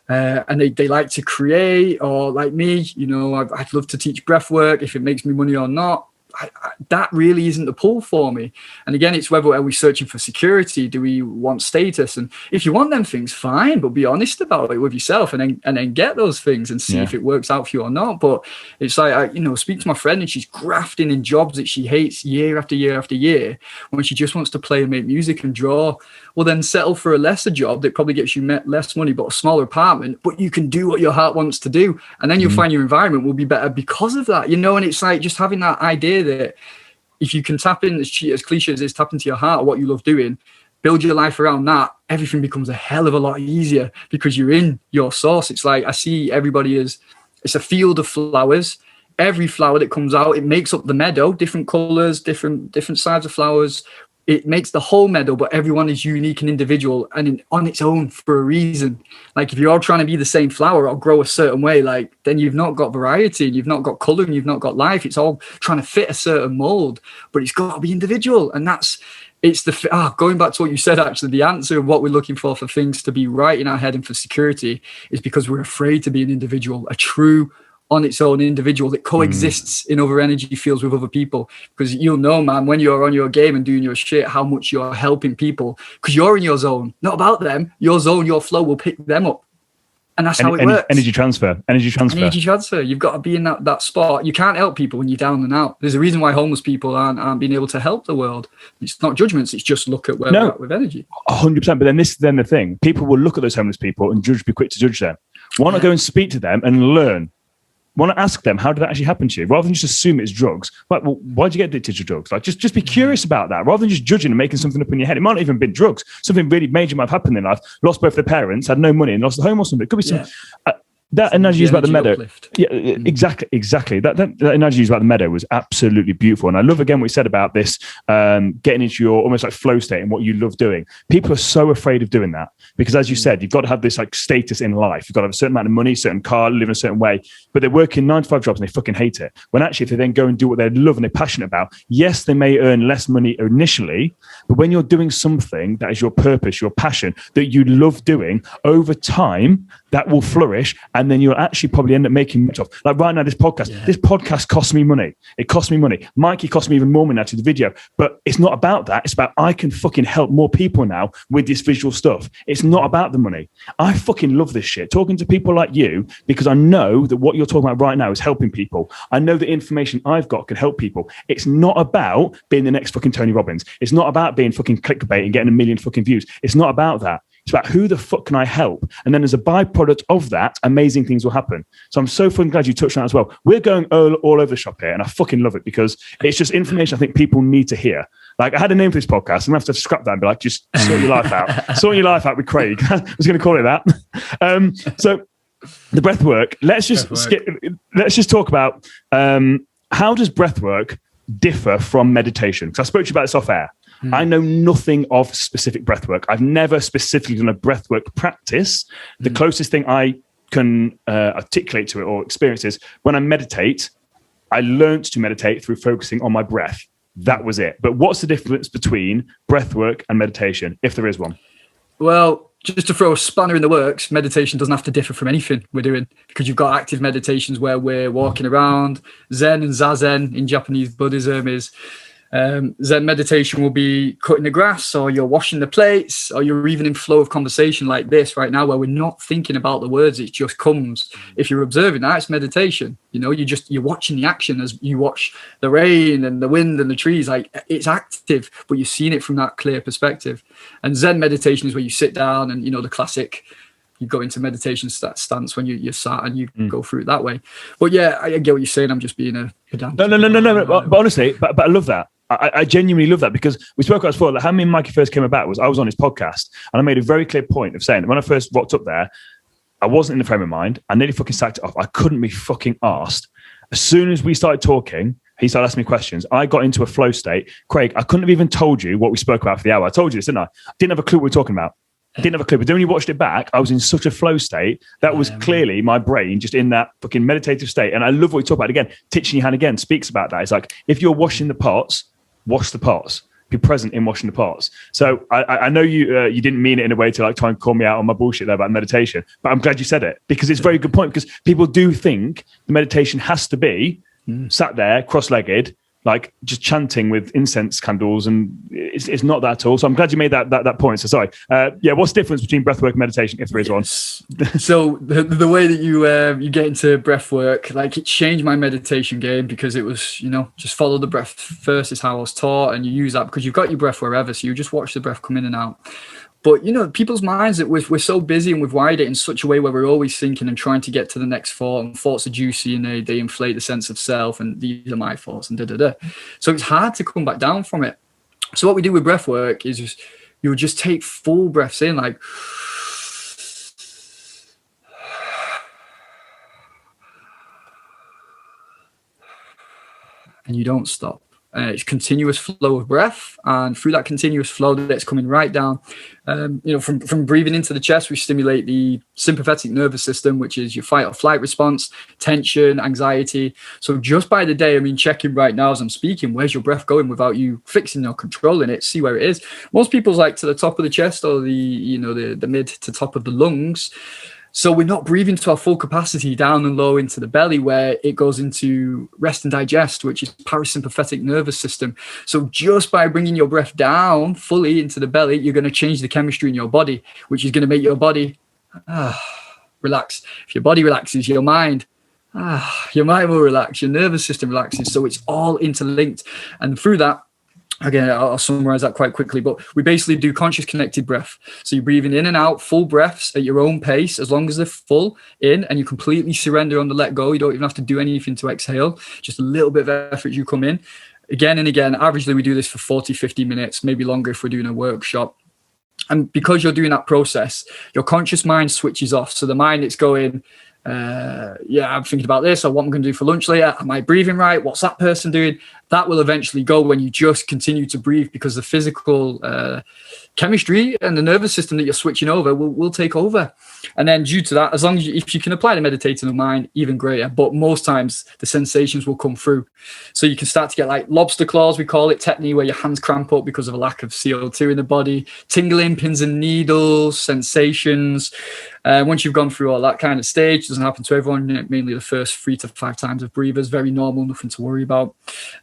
and they like to create, or like me, I'd love to teach breath work if it makes me money or not. that really isn't the pull for me. And again, it's whether are we searching for security? Do we want status? And if you want them things, fine, but be honest about it with yourself, and then get those things and see if it works out for you or not. But it's like, I speak to my friend, and she's grafting in jobs that she hates year after year after year, when she just wants to play and make music and draw. Well, then settle for a lesser job that probably gets you less money, but a smaller apartment, but you can do what your heart wants to do. And then you'll find your environment will be better because of that, And it's like just having that idea that if you can tap in, as cliche as it is, tap into your heart, what you love doing, build your life around that, everything becomes a hell of a lot easier because you're in your source. It's like, I see everybody as, it's a field of flowers. Every flower that comes out, it makes up the meadow, different colors, different sides of flowers. It makes the whole meadow, but everyone is unique and individual and on its own for a reason. Like if you're all trying to be the same flower or grow a certain way, like then you've not got variety and you've not got color and you've not got life. It's all trying to fit a certain mold, but it's got to be individual. And going back to what you said, actually, the answer of what we're looking for things to be right in our head and for security is because we're afraid to be an individual, a true on its own individual that coexists in other energy fields with other people. Because you'll know, man, when you're on your game and doing your shit, how much you're helping people because you're in your zone, not about them. Your zone, your flow will pick them up. And that's how it works. Energy transfer. You've got to be in that spot. You can't help people when you're down and out. There's a reason why homeless people aren't being able to help the world. It's not judgments. It's just look at where we're at with energy. 100%. But then the thing. People will look at those homeless people and be quick to judge them. Why not go and speak to them and learn? Want to ask them, how did that actually happen to you? Rather than just assume it's drugs. Like, well, why did you get addicted to drugs? Like, just be curious about that. Rather than just judging and making something up in your head. It might not even be drugs. Something really major might have happened in life. Lost both their parents, had no money, and lost the home or something. It could be some... that analogy used about the meadow. Uplift. Yeah, exactly. That analogy used about the meadow was absolutely beautiful. And I love, again, what you said about this, getting into your almost like flow state and what you love doing. People are so afraid of doing that because, as you said, you've got to have this like status in life. You've got to have a certain amount of money, certain car, live in a certain way, but they're working 9-to-5 jobs and they fucking hate it. When actually, if they then go and do what they love and they're passionate about, yes, they may earn less money initially, but when you're doing something that is your purpose, your passion, that you love doing, over time, that will flourish, and then you'll actually probably end up making much of. Like right now, this podcast costs me money. It costs me money. Mikey costs me even more money now to the video, but it's not about that. It's about I can fucking help more people now with this visual stuff. It's not about the money. I fucking love this shit. Talking to people like you, because I know that what you're talking about right now is helping people. I know the information I've got can help people. It's not about being the next fucking Tony Robbins. It's not about being fucking clickbait and getting 1 million fucking views. It's not about that. It's about who the fuck can I help? And then as a byproduct of that, amazing things will happen. So I'm so fucking glad you touched on that as well. We're going all over the shop here, and I fucking love it because it's just information I think people need to hear. Like I had a name for this podcast. I'm going to have to scrap that and be like, just sort your life out. Sort your life out with Craig. I was going to call it that. So the breathwork, let's just talk about how does breathwork differ from meditation? Because I spoke to you about this off air. I know nothing of specific breathwork. I've never specifically done a breathwork practice. The closest thing I can articulate to it or experience is when I meditate, I learned to meditate through focusing on my breath. That was it. But what's the difference between breathwork and meditation, if there is one? Well, just to throw a spanner in the works, meditation doesn't have to differ from anything we're doing because you've got active meditations where we're walking around. Zen and Zazen in Japanese Buddhism is... Zen meditation will be cutting the grass, or you're washing the plates, or you're even in flow of conversation like this right now where we're not thinking about the words, it just comes. If you're observing that, it's meditation. You're watching the action as you watch the rain and the wind and the trees. Like it's active, but you're seeing it from that clear perspective. And Zen meditation is where you sit down and the classic, you go into meditation stance when you're sat and you go through it that way. But yeah, I get what you're saying. I'm just being a pedant. No. But honestly, but I love that. I genuinely love that because we spoke about before, like how me and Mikey first came about was I was on his podcast and I made a very clear point of saying that when I first rocked up there, I wasn't in the frame of mind. I nearly fucking sacked it off. I couldn't be fucking arsed. As soon as we started talking, he started asking me questions. I got into a flow state. Craig, I couldn't have even told you what we spoke about for the hour. I told you this, didn't I? I didn't have a clue what we were talking about. I didn't have a clue. But then when you watched it back, I was in such a flow state. That was clearly my brain just in that fucking meditative state. And I love what you talk about. Again, teaching your hand again speaks about that. It's like, if you're washing the pots, wash the pots. Be present in washing the pots. So I know you didn't mean it in a way to like try and call me out on my bullshit there about meditation, but I'm glad you said it because it's a very good point because people do think the meditation has to be sat there cross-legged like just chanting with incense candles, and it's not that at all. So I'm glad you made that point. So sorry. What's the difference between breathwork and meditation, if there is one? So the way that you get into breathwork, like, it changed my meditation game, because it was, just follow the breath first is how I was taught, and you use that because you've got your breath wherever, so you just watch the breath come in and out. But, people's minds, that we're so busy and we've wired it in such a way where we're always thinking and trying to get to the next thought, and thoughts are juicy and they inflate the sense of self, and these are my thoughts and da-da-da. So it's hard to come back down from it. So what we do with breath work is you'll just take full breaths in, like, and you don't stop. It's continuous flow of breath, and through that continuous flow that's coming right down, from breathing into the chest, we stimulate the sympathetic nervous system, which is your fight or flight response, tension, anxiety. So just by the day, checking right now as I'm speaking, where's your breath going without you fixing or controlling it, see where it is. Most people's like to the top of the chest, or the mid to top of the lungs. So we're not breathing to our full capacity down and low into the belly, where it goes into rest and digest, which is parasympathetic nervous system. So just by bringing your breath down fully into the belly, you're going to change the chemistry in your body, which is going to make your body relax. If your body relaxes, your mind will relax, your nervous system relaxes. So it's all interlinked. And through that, again, I'll summarize that quite quickly, but we basically do conscious connected breath. So you're breathing in and out, full breaths at your own pace, as long as they're full in, and you completely surrender on the let go. You don't even have to do anything to exhale, just a little bit of effort as you come in. Again and again, averagely we do this for 40, 50 minutes, maybe longer if we're doing a workshop. And because you're doing that process, your conscious mind switches off. So the mind, it's going, I'm thinking about this, or what I'm going to do for lunch later. Am I breathing right? What's that person doing? That will eventually go when you just continue to breathe, because the physical chemistry and the nervous system that you're switching over will take over. And then due to that, as long as if you can apply the meditating of mind, even greater. But most times the sensations will come through. So you can start to get like lobster claws, we call it, technique, where your hands cramp up because of a lack of CO2 in the body, tingling, pins and needles, sensations. Once you've gone through all that kind of stage, doesn't happen to everyone, mainly the first 3 to 5 times of breathers, very normal, nothing to worry about.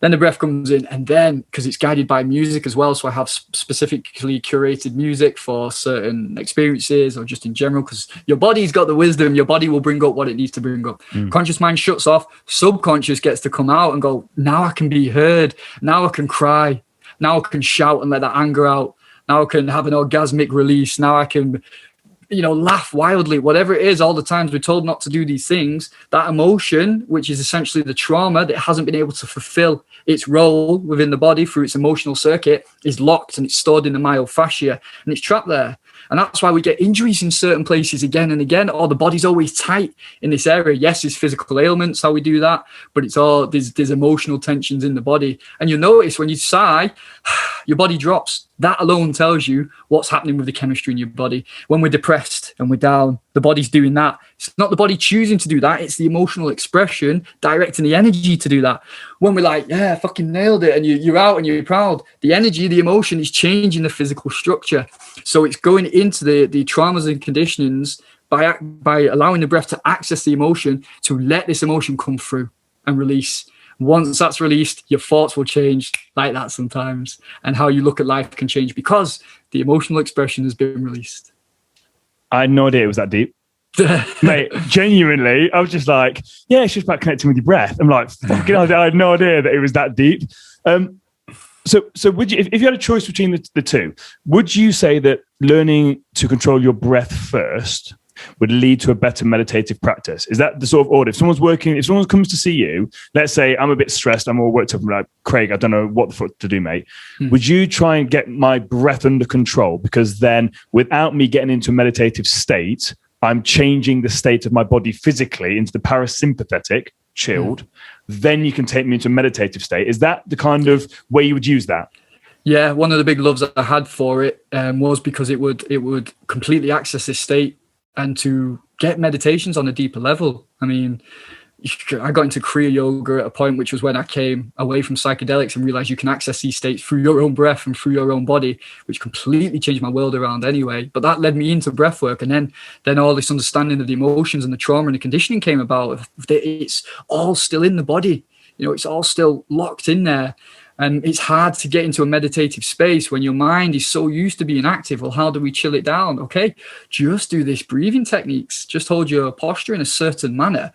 Then the breath comes in, and then, because it's guided by music as well, so I have specifically curated music for certain experiences or just in general, because your body's got the wisdom, your body will bring up what it needs to bring up. Conscious mind shuts off, subconscious gets to come out and go, now I can be heard, now I can cry, now I can shout and let that anger out, now I can have an orgasmic release, now I can laugh wildly, whatever it is. All the times we're told not to do these things, that emotion, which is essentially the trauma that hasn't been able to fulfill its role within the body through its emotional circuit, is locked and it's stored in the myofascia and it's trapped there. And that's why we get injuries in certain places again and again, or the body's always tight in this area. Yes, it's physical ailments, how we do that, but it's all, there's emotional tensions in the body. And you'll notice when you sigh, your body drops. That alone tells you what's happening with the chemistry in your body. When we're depressed and we're down, the body's doing that. It's not the body choosing to do that. It's the emotional expression directing the energy to do that. When we're like, yeah, I fucking nailed it, and you're out and you're proud, the energy, the emotion is changing the physical structure. So it's going into the traumas and conditionings by allowing the breath to access the emotion, to let this emotion come through and release. Once that's released, your thoughts will change like that sometimes, and how you look at life can change because the emotional expression has been released. I had no idea it was that deep. Mate, genuinely, I was just like, yeah, it's just about connecting with your breath. I'm like, fucking hell, I had no idea that it was that deep. So would you, if you had a choice between the two, would you say that learning to control your breath first would lead to a better meditative practice? Is that the sort of order? If someone comes to see you, let's say I'm a bit stressed, I'm all worked up, I'm like, Craig, I don't know what the fuck to do, mate. Would you try and get my breath under control? Because then without me getting into a meditative state, I'm changing the state of my body physically into the parasympathetic, chilled. Then you can take me into a meditative state. Is that the kind of way you would use that? Yeah, one of the big loves that I had for it was because it would completely access this state and to get meditations on a deeper level. I mean, I got into Kriya Yoga at a point, which was when I came away from psychedelics and realized you can access these states through your own breath and through your own body, which completely changed my world around anyway. But that led me into breath work. And then all this understanding of the emotions and the trauma and the conditioning came about. It's all still in the body. it's all still locked in there. And it's hard to get into a meditative space when your mind is so used to being active. Well, how do we chill it down? Okay, just do this breathing techniques. Just hold your posture in a certain manner.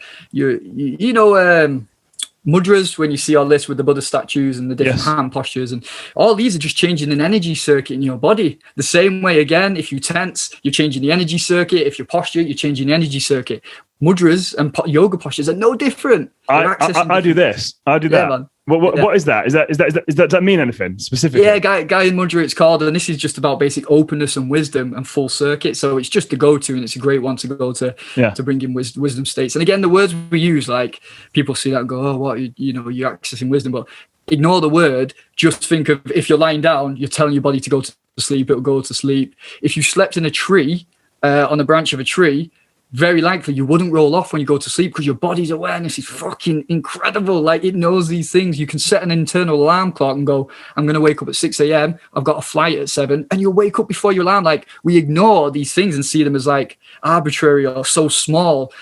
Mudras, when you see all this with the Buddha statues and the different hand postures, and all these are just changing an energy circuit in your body. The same way, again, if you tense, you're changing the energy circuit. If you posture, you're changing the energy circuit. Mudras and yoga postures are no different. I do this. I do that. Man. What is that? Does that mean anything specifically? Yeah, Guy in Mudra, it's called, and this is just about basic openness and wisdom and full circuit. So it's just the go-to, and it's a great one to go to bring in wisdom states. And again, the words we use, like people see that and go, "Oh, what you're accessing wisdom," but ignore the word. Just think of, if you're lying down, you're telling your body to go to sleep. It'll go to sleep. If you slept in a tree, on a branch of a tree, very likely you wouldn't roll off when you go to sleep, because your body's awareness is fucking incredible. Like, it knows these things. You can set an internal alarm clock and go, I'm going to wake up at 6 a.m. I've got a flight at 7, and you'll wake up before your alarm. Like, we ignore these things and see them as like arbitrary or so small,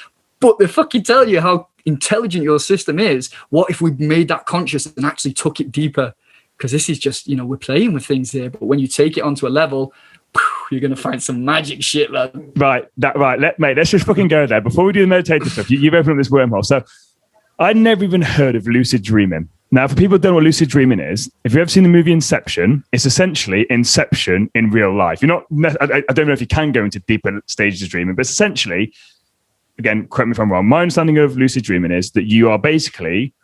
but they fucking tell you how intelligent your system is. What if we made that conscious and actually took it deeper? Because this is just, we're playing with things here, but when you take it onto a level, you're going to find some magic shit, man. Right. Let's just fucking go there. Before we do the meditative stuff, you've opened up this wormhole. So I'd never even heard of lucid dreaming. Now, for people who don't know what lucid dreaming is, if you've ever seen the movie Inception, it's essentially Inception in real life. I don't know if you can go into deeper stages of dreaming, but essentially, again, correct me if I'm wrong, my understanding of lucid dreaming is that you are basically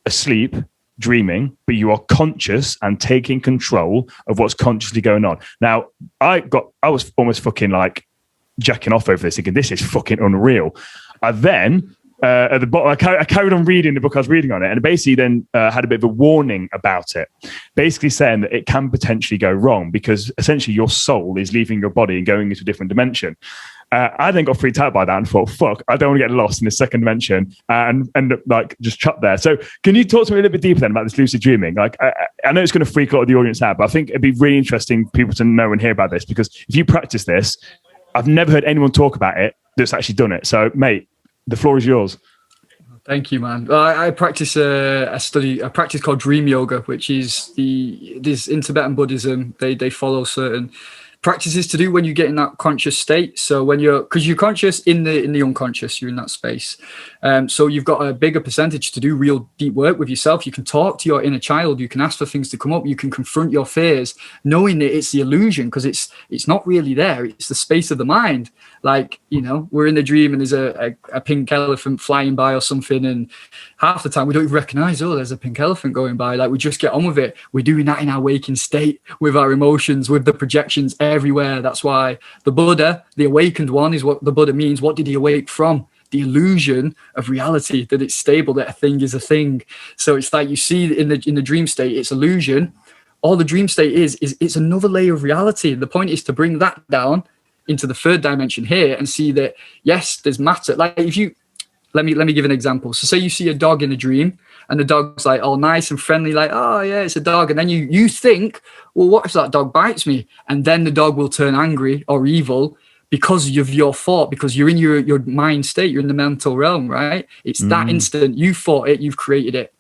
asleep, dreaming, but you are conscious and taking control of what's consciously going on. Now, I was almost fucking like jacking off over this, thinking this is fucking unreal. I then at the bottom, I carried on reading the book I was reading on it, and it basically then had a bit of a warning about it, basically saying that it can potentially go wrong because essentially your soul is leaving your body and going into a different dimension. I then got freaked out by that and thought, fuck, I don't want to get lost in the second dimension and end up like just trapped there. So can you talk to me a little bit deeper then about this lucid dreaming? Like, I know it's going to freak a lot of the audience out, but I think it'd be really interesting for people to know and hear about this, because if you practice this, I've never heard anyone talk about it that's actually done it. So mate, the floor is yours. Thank you, man. I practice a practice called dream yoga, which is this in Tibetan Buddhism. They follow certain practices to do when you get in that conscious state. So because you're conscious in the unconscious, you're in that space. So you've got a bigger percentage to do real deep work with yourself. You can talk to your inner child. You can ask for things to come up. You can confront your fears, knowing that it's the illusion, because it's not really there. It's the space of the mind. Like, we're in the dream and there's a pink elephant flying by or something, and half the time we don't even recognize, there's a pink elephant going by. Like, we just get on with it. We're doing that in our waking state with our emotions, with the projections everywhere. That's why the Buddha, the awakened one, is what the Buddha means. What did he awake from? The illusion of reality, that it's stable, that a thing is a thing. So it's like you see in the dream state, it's illusion. All the dream state is it's another layer of reality. The point is to bring that down into the third dimension here and see that, yes, there's matter. Like, if you let me give an example. So say you see a dog in a dream and the dog's like all nice and friendly, like, oh yeah, it's a dog. And then you think, well, what if that dog bites me? And then the dog will turn angry or evil because of your thought, because you're in your mind state, you're in the mental realm, right? It's that instant. You thought it, you've created it.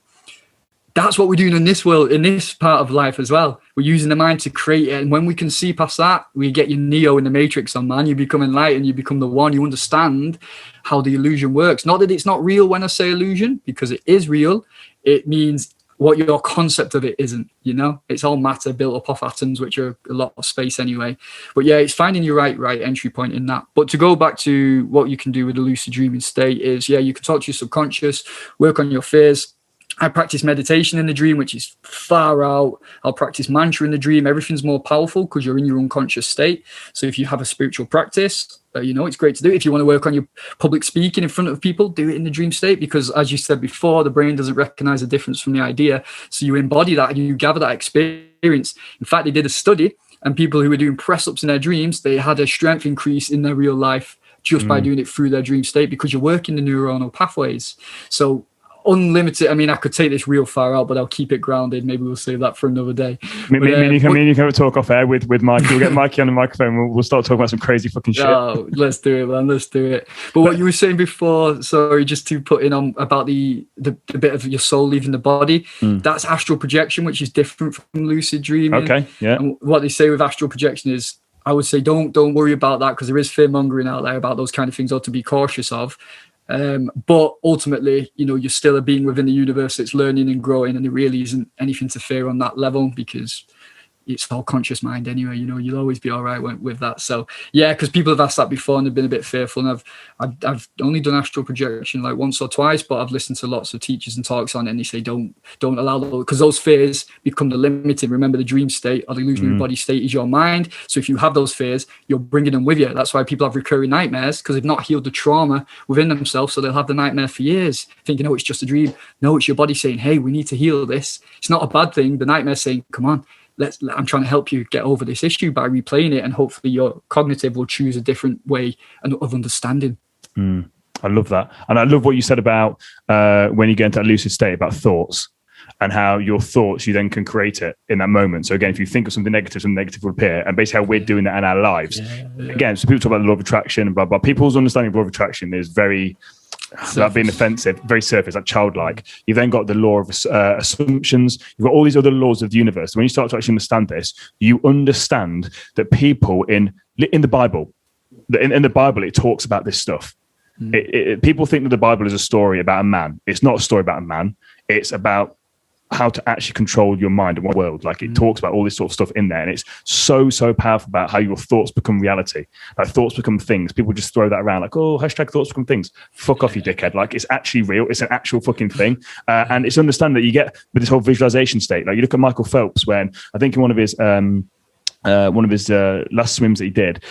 That's what we're doing in this world, in this part of life as well. We're using the mind to create it. And when we can see past that, we get your Neo in the Matrix on, man. You become enlightened, you become the one. You understand how the illusion works. Not that it's not real when I say illusion, because it is real. It means what your concept of it isn't, It's all matter built up off atoms, which are a lot of space anyway. But yeah, it's finding your right entry point in that. But to go back to what you can do with the lucid dreaming state is, you can talk to your subconscious, work on your fears. I practice meditation in the dream, which is far out. I'll practice mantra in the dream. Everything's more powerful because you're in your unconscious state. So if you have a spiritual practice, it's great to do. If you want to work on your public speaking in front of people, do it in the dream state, because as you said before, the brain doesn't recognize the difference from the idea. So you embody that and you gather that experience. In fact, they did a study, and people who were doing press-ups in their dreams, they had a strength increase in their real life just by doing it through their dream state, because you're working the neuronal pathways. So unlimited. I mean, I could take this real far out, but I'll keep it grounded. Maybe we'll save that for another day. Me and you can have a talk off air with Mike. We'll get Mikey on the microphone. We'll start talking about some crazy fucking shit. Oh, let's do it, man. Let's do it. But what you were saying before, sorry, just to put in on about the bit of your soul leaving the body, that's astral projection, which is different from lucid dreaming. Okay, yeah. And what they say with astral projection is, I would say don't worry about that, because there is fear mongering out there about those kind of things, or to be cautious of. But ultimately, you know, you're still a being within the universe that's learning and growing, and there really isn't anything to fear on that level, because it's all conscious mind anyway. You know, you'll always be all right with that. So yeah, because people have asked that before and they've been a bit fearful. And I've only done astral projection like once or twice, but I've listened to lots of teachers and talks on it, and they say don't allow those, because those fears become the limiting. Remember, the dream state or the illusionary body state is your mind. So if you have those fears, you're bringing them with you. That's why people have recurring nightmares, because they've not healed the trauma within themselves. So they'll have the nightmare for years, thinking, oh, it's just a dream. No, it's your body saying, hey, we need to heal this. It's not a bad thing. The nightmare's saying, come on, I'm trying to help you get over this issue by replaying it, and hopefully your cognitive will choose a different way of understanding. I love that. And I love what you said about when you get into that lucid state about thoughts, and how your thoughts, you then can create it in that moment. So again, if you think of something negative will appear, and basically how we're doing that in our lives. Yeah. Again, so people talk about the law of attraction and blah, blah. People's understanding of law of attraction is very, without being offensive, very surface, like childlike. You've then got the law of assumptions. You've got all these other laws of the universe. When you start to actually understand this, you understand that people in the Bible, in the Bible, it talks about this stuff. People think that the Bible is a story about a man. It's not a story about a man. It's about how to actually control your mind and world. Like, it talks about all this sort of stuff in there, and it's so powerful about how your thoughts become reality. Like, thoughts become things. People just throw that around like, oh, hashtag thoughts become things. Fuck off, you dickhead. Like, it's actually real. It's an actual fucking thing. And it's understand that you get with this whole visualization state. Like, you look at Michael Phelps, when I think in one of his last swims that he did,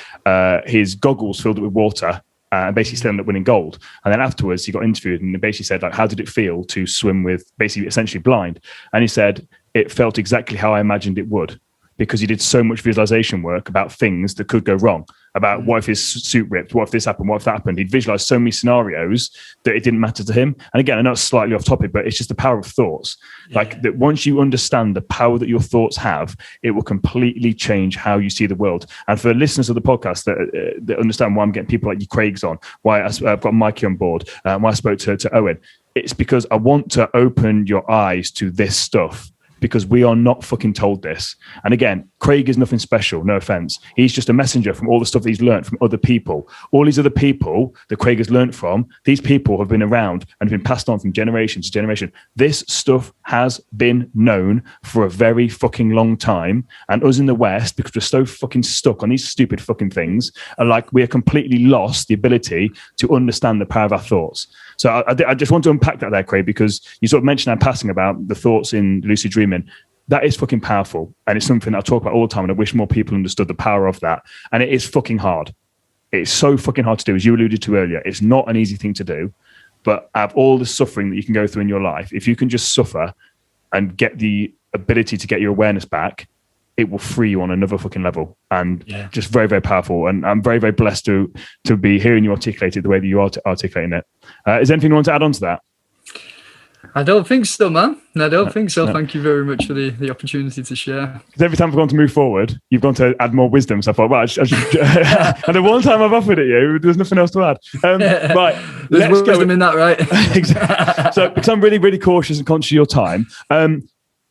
his goggles filled up with water, and basically still ended up winning gold. And then afterwards, he got interviewed, and they basically said, like, how did it feel to swim with basically essentially blind? And he said, it felt exactly how I imagined it would, because he did so much visualization work about things that could go wrong, about what if his suit ripped, what if this happened, what if that happened. He'd visualized so many scenarios that it didn't matter to him. And again, I know it's slightly off topic, but it's just the power of thoughts. Like, that once you understand the power that your thoughts have, it will completely change how you see the world. And for the listeners of the podcast that understand why I'm getting people like you, Craig's on, why I've got Mikey on board, why I spoke to Owen, it's because I want to open your eyes to this stuff, because we are not fucking told this. And again, Craig is nothing special, no offense. He's just a messenger from all the stuff that he's learned from other people. All these other people that Craig has learned from, these people have been around and been passed on from generation to generation. This stuff has been known for a very fucking long time. And us in the West, because we're so fucking stuck on these stupid fucking things, are like, we are completely lost the ability to understand the power of our thoughts. So I just want to unpack that there, Craig, because you sort of mentioned in passing about the thoughts in lucid dreaming. That is fucking powerful. And it's something that I talk about all the time. And I wish more people understood the power of that. And it is fucking hard. It's so fucking hard to do, as you alluded to earlier. It's not an easy thing to do. But out of all the suffering that you can go through in your life, if you can just suffer and get the ability to get your awareness back, it will free you on another fucking level. And just very, very powerful. And I'm very, very blessed to be hearing you articulate it the way that you are articulating it. Is there anything you want to add on to that? I don't think so, man. I don't think so. No. Thank you very much for the opportunity to share. Because every time I've gone to move forward, you've gone to add more wisdom. So I thought, well, I should and the one time I've offered it you, there's nothing else to add. Right. There's wisdom in that, right? Exactly. So because I'm really, really cautious and conscious of your time,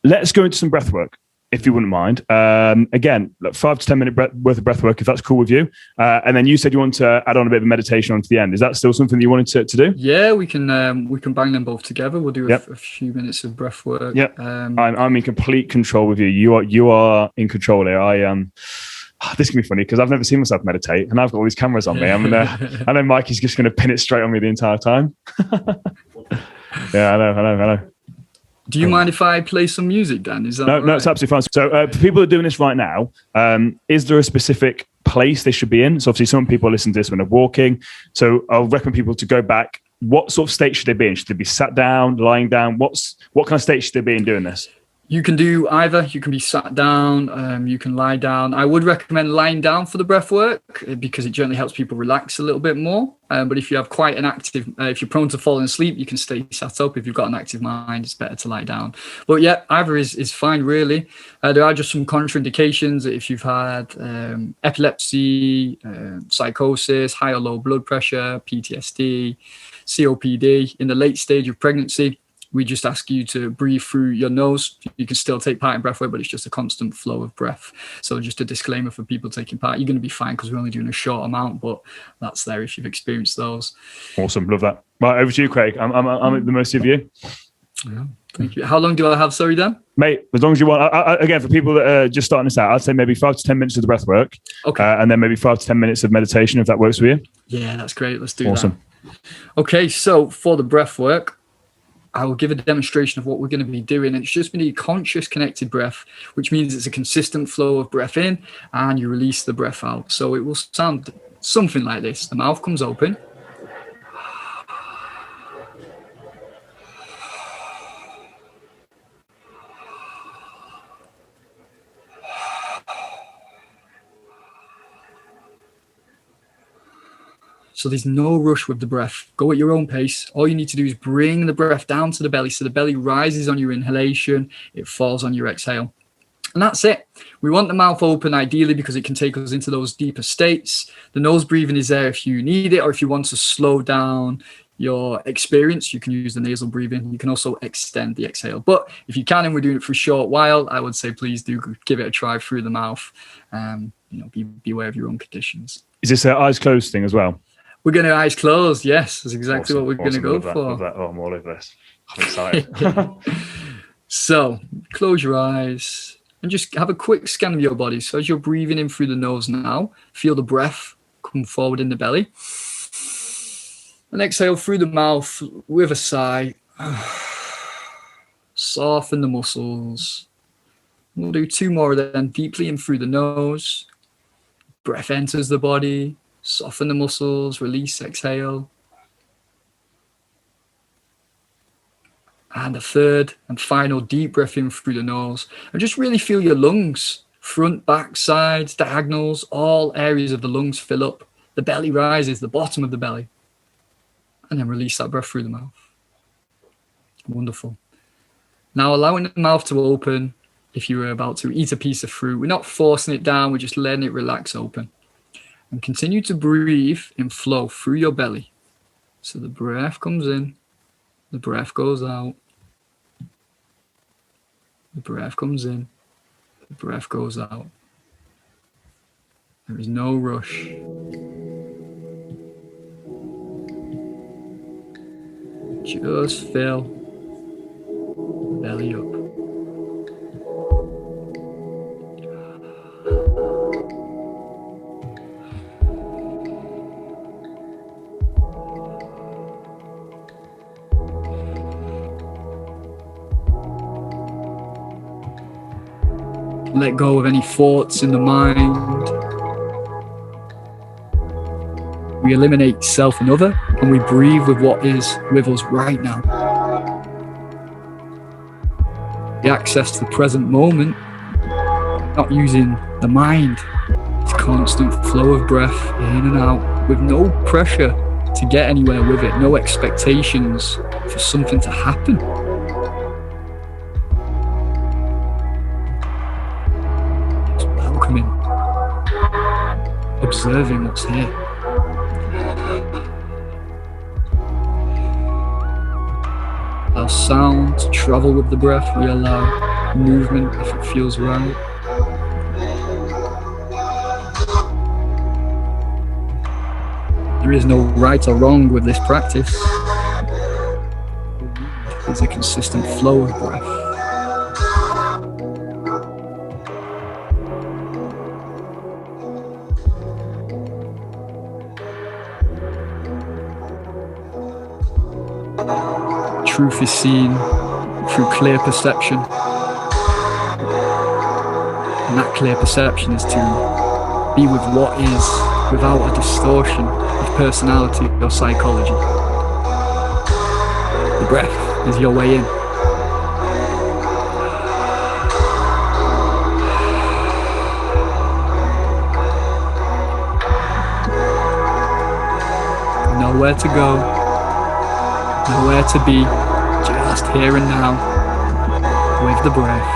let's go into some breath work, if you wouldn't mind. Again, 5 to 10 minute worth of breath work, if that's cool with you. And then you said you want to add on a bit of meditation onto the end. Is that still something that you wanted to do? Yeah, we can bang them both together. We'll do a few minutes of breath work. Yeah, I'm in complete control with you. You are in control here. This can be funny because I've never seen myself meditate, and I've got all these cameras on me. I know Mikey's just going to pin it straight on me the entire time. Yeah, I know. Do you mind if I play some music, Dan? Is that no, it's absolutely fine. So for people that are doing this right now, is there a specific place they should be in? So obviously some people listen to this when they're walking. So I'll recommend people to go back. What sort of state should they be in? Should they be sat down, lying down? What kind of state should they be in doing this? You can do either. You can be sat down, you can lie down. I would recommend lying down for the breath work because it generally helps people relax a little bit more. But if you have quite an active, if you're prone to falling asleep, you can stay sat up. If you've got an active mind, it's better to lie down. But yeah, either is fine, really. There are just some contraindications if you've had epilepsy, psychosis, high or low blood pressure, PTSD, COPD in the late stage of pregnancy. We just ask you to breathe through your nose. You can still take part in breathwork, but it's just a constant flow of breath. So just a disclaimer for people taking part. You're going to be fine because we're only doing a short amount, but that's there if you've experienced those. Awesome. Love that. Right, over to you, Craig. I'm at the mercy of you. Yeah, thank you. How long do I have? Sorry, Dan? Mate, as long as you want. Again, for people that are just starting this out, I'd say maybe 5 to 10 minutes of the breath work. Okay. And then maybe 5 to 10 minutes of meditation, if that works for you. Yeah, that's great. Let's do that. Awesome. Okay, so for the breath work, I will give a demonstration of what we're going to be doing. It's just going to be conscious connected breath, which means it's a consistent flow of breath in and you release the breath out. So it will sound something like this. The mouth comes open. So there's no rush with the breath. Go at your own pace. All you need to do is bring the breath down to the belly. So the belly rises on your inhalation. It falls on your exhale. And that's it. We want the mouth open ideally because it can take us into those deeper states. The nose breathing is there if you need it or if you want to slow down your experience, you can use the nasal breathing. You can also extend the exhale. But if you can and we're doing it for a short while, I would say please do give it a try through the mouth. Be aware of your own conditions. Is this an eyes closed thing as well? We're going to eyes closed. Yes, that's exactly Awesome, what we're going to go Love for. that. Oh, I'm all over this. I'm excited. So close your eyes and just have a quick scan of your body. So as you're breathing in through the nose now, feel the breath come forward in the belly. And exhale through the mouth with a sigh. Soften the muscles. We'll do 2 more of them. Deeply in through the nose. Breath enters the body. Soften the muscles, release, exhale. And a 3rd and final deep breath in through the nose. And just really feel your lungs, front, back, sides, diagonals, all areas of the lungs fill up. The belly rises, the bottom of the belly. And then release that breath through the mouth. Wonderful. Now allowing the mouth to open if you were about to eat a piece of fruit. We're not forcing it down, we're just letting it relax open. And continue to breathe in flow through your belly. So the breath comes in, the breath goes out. The breath comes in, the breath goes out. There is no rush. Just fill the belly up. Let go of any thoughts in the mind. We eliminate self and other, and we breathe with what is with us right now. We access the present moment, not using the mind. It's constant flow of breath in and out, with no pressure to get anywhere with it, no expectations for something to happen. Observing what's here. Allow sound to travel with the breath. We allow movement if it feels right. There is no right or wrong with this practice. There's a consistent flow of breath. Truth is seen through clear perception. And that clear perception is to be with what is without a distortion of personality or psychology. The breath is your way in. nowhere to go, nowhere to be, just here and now, with the breath.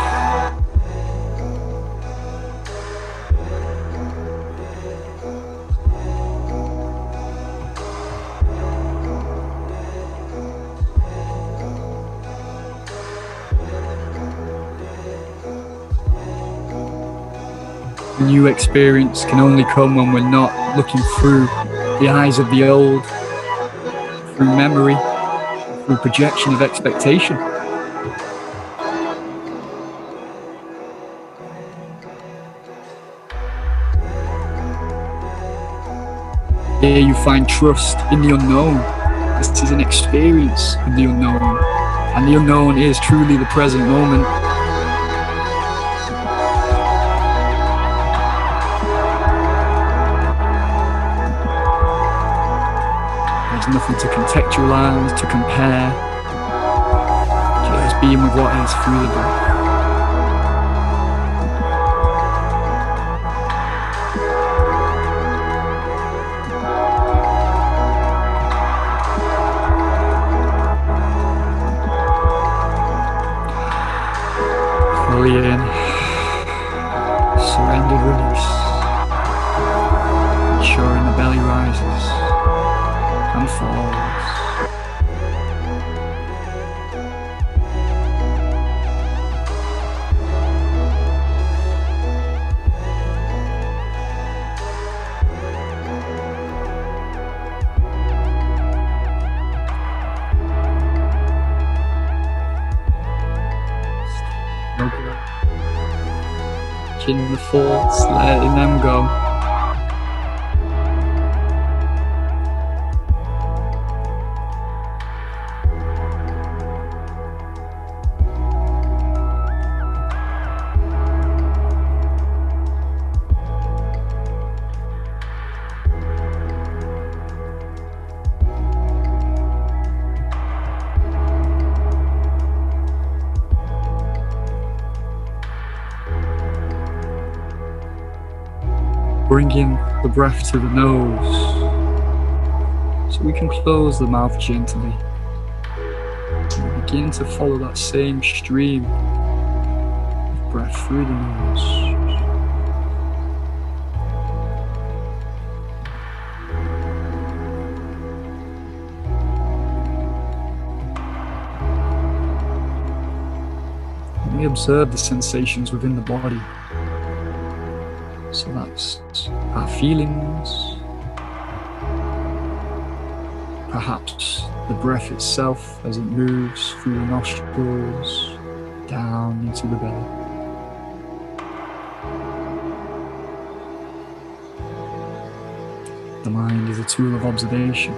A new experience can only come when we're not looking through the eyes of the old, through memory, through projection of expectation. Here you find trust in the unknown. This is an experience of the unknown, and the unknown is truly the present moment. There's nothing to contextualize, to compare, just being with what is through the breath. Fully in, surrendered release, ensuring the belly rises and falls. Catching the thoughts, letting them go. Bringing the breath to the nose, so we can close the mouth gently and begin to follow that same stream of breath through the nose. And we observe the sensations within the body. So that's our feelings, perhaps the breath itself as it moves through the nostrils, down into the belly. The mind is a tool of observation.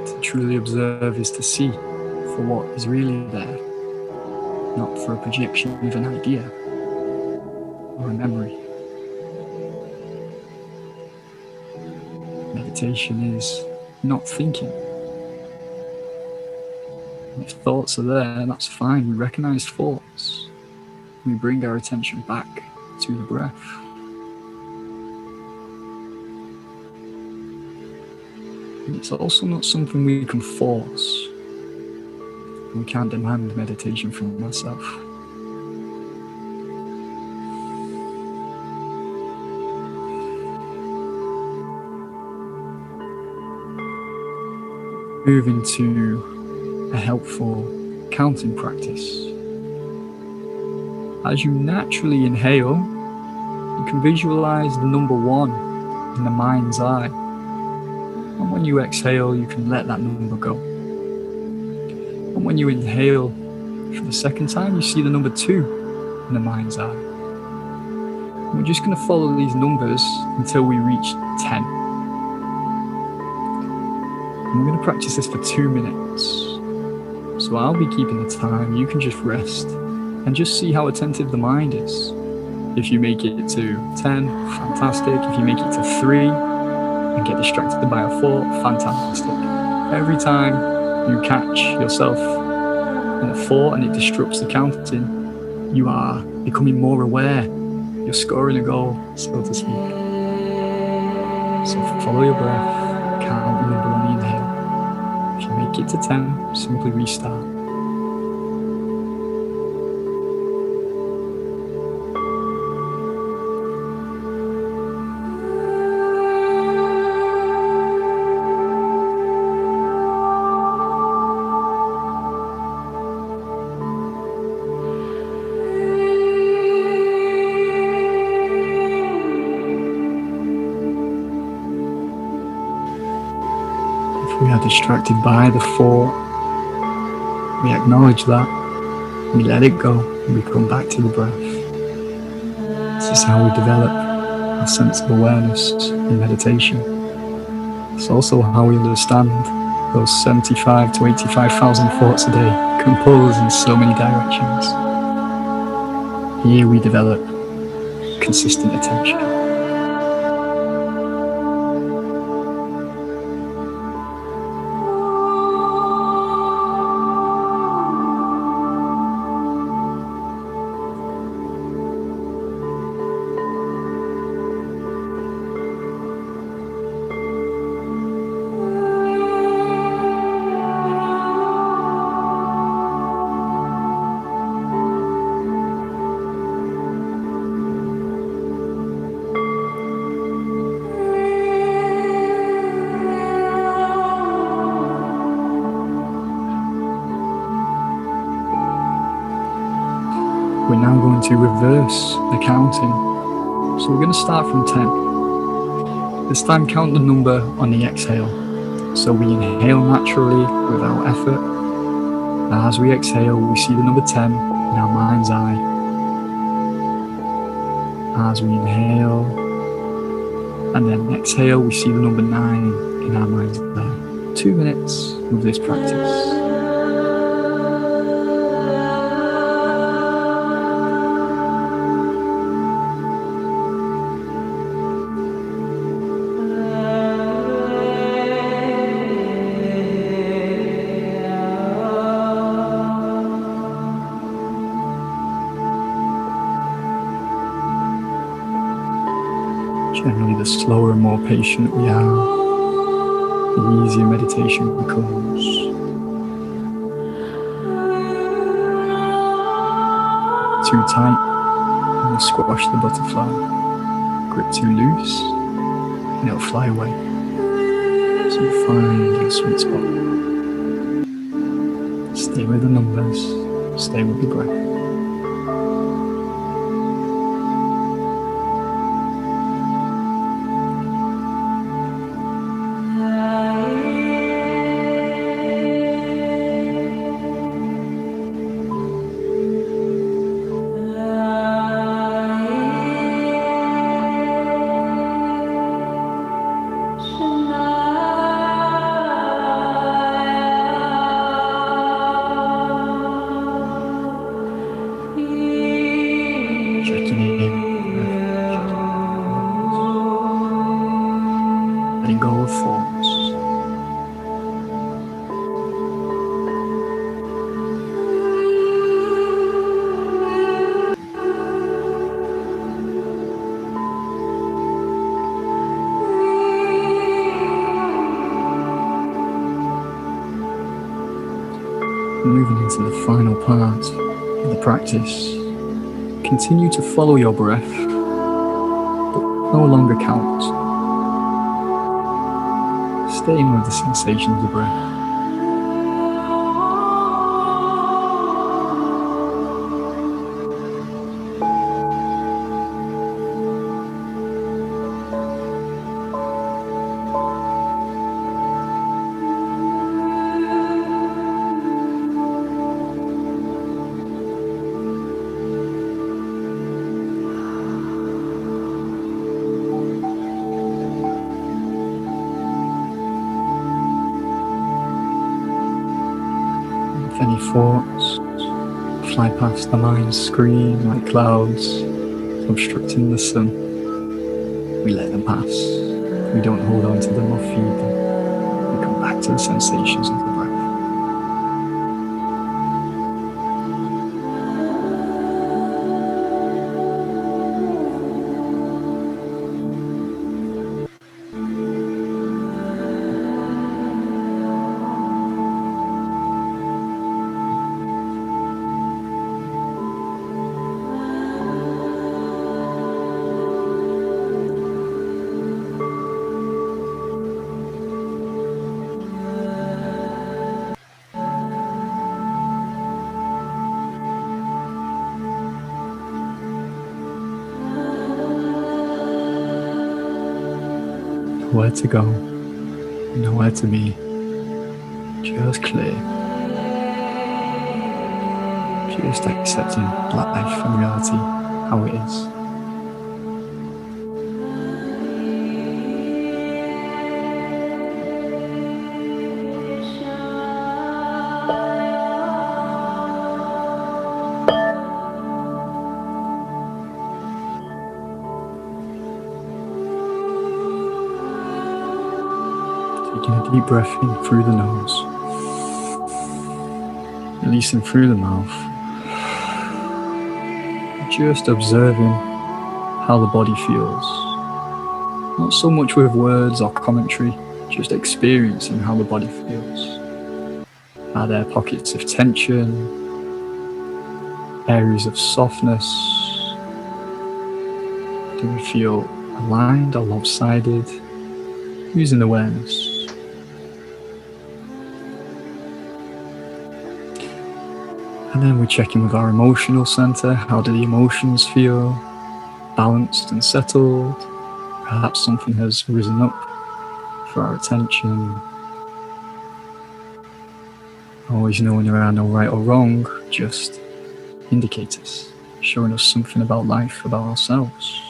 To truly observe is to see for what is really there, not for a projection of an idea or a memory. Meditation is not thinking. If thoughts are there, that's fine. We recognize thoughts. We bring our attention back to the breath. And it's also not something we can force. We can't demand meditation from myself. Move into a helpful counting practice. As you naturally inhale, you can visualize the number 1 in the mind's eye. And when you exhale, you can let that number go. And when you inhale for the second time, you see the number 2 in the mind's eye. And we're just going to follow these numbers until we reach 10. And we're going to practice this for 2 minutes. So I'll be keeping the time, you can just rest and just see how attentive the mind is. If you make it to 10, fantastic. If you make it to 3 and get distracted by a thought, fantastic. Every time you catch yourself in a thought and it disrupts the counting, you are becoming more aware. You're scoring a goal, so to speak. So follow your breath, count the number on the inhale. If you make it to 10, simply restart. We are distracted by the thought. We acknowledge that, we let it go, and we come back to the breath. This is how we develop a sense of awareness in meditation. It's also how we understand those 75 to 85,000 thoughts a day can pull us in so many directions. Here we develop consistent attention. We're now going to reverse the counting. So we're going to start from 10. This time count the number on the exhale. So we inhale naturally without effort. As we exhale, we see the number 10 in our mind's eye. As we inhale and then exhale, we see the number 9 in our mind's eye. 2 minutes with this practice. Generally, the slower and more patient we are, the easier meditation becomes. Too tight, and you'll squash the butterfly. Grip too loose, and it'll fly away. So you find your sweet spot. Stay with the numbers, stay with the breath. Letting go of thoughts. Moving into the final part of the practice, continue to follow your breath, but no longer count. Staying with the sensation of the breath. Any thoughts fly past the mind's screen like clouds obstructing the sun. We let them pass. We don't hold on to them or feed them. We come back to the sensations of the breath. Nowhere to go, nowhere to be, just clear. Just accepting life and reality how it is. Taking a deep breath in through the nose, releasing through the mouth. Just observing how the body feels. Not so much with words or commentary, just experiencing how the body feels. Are there pockets of tension? Areas of softness? Do we feel aligned or lopsided? Using awareness. And then we check in with our emotional center. How do the emotions feel? Balanced and settled? Perhaps something has risen up for our attention. Always knowing there are no right or wrong, just indicators, showing us something about life, about ourselves.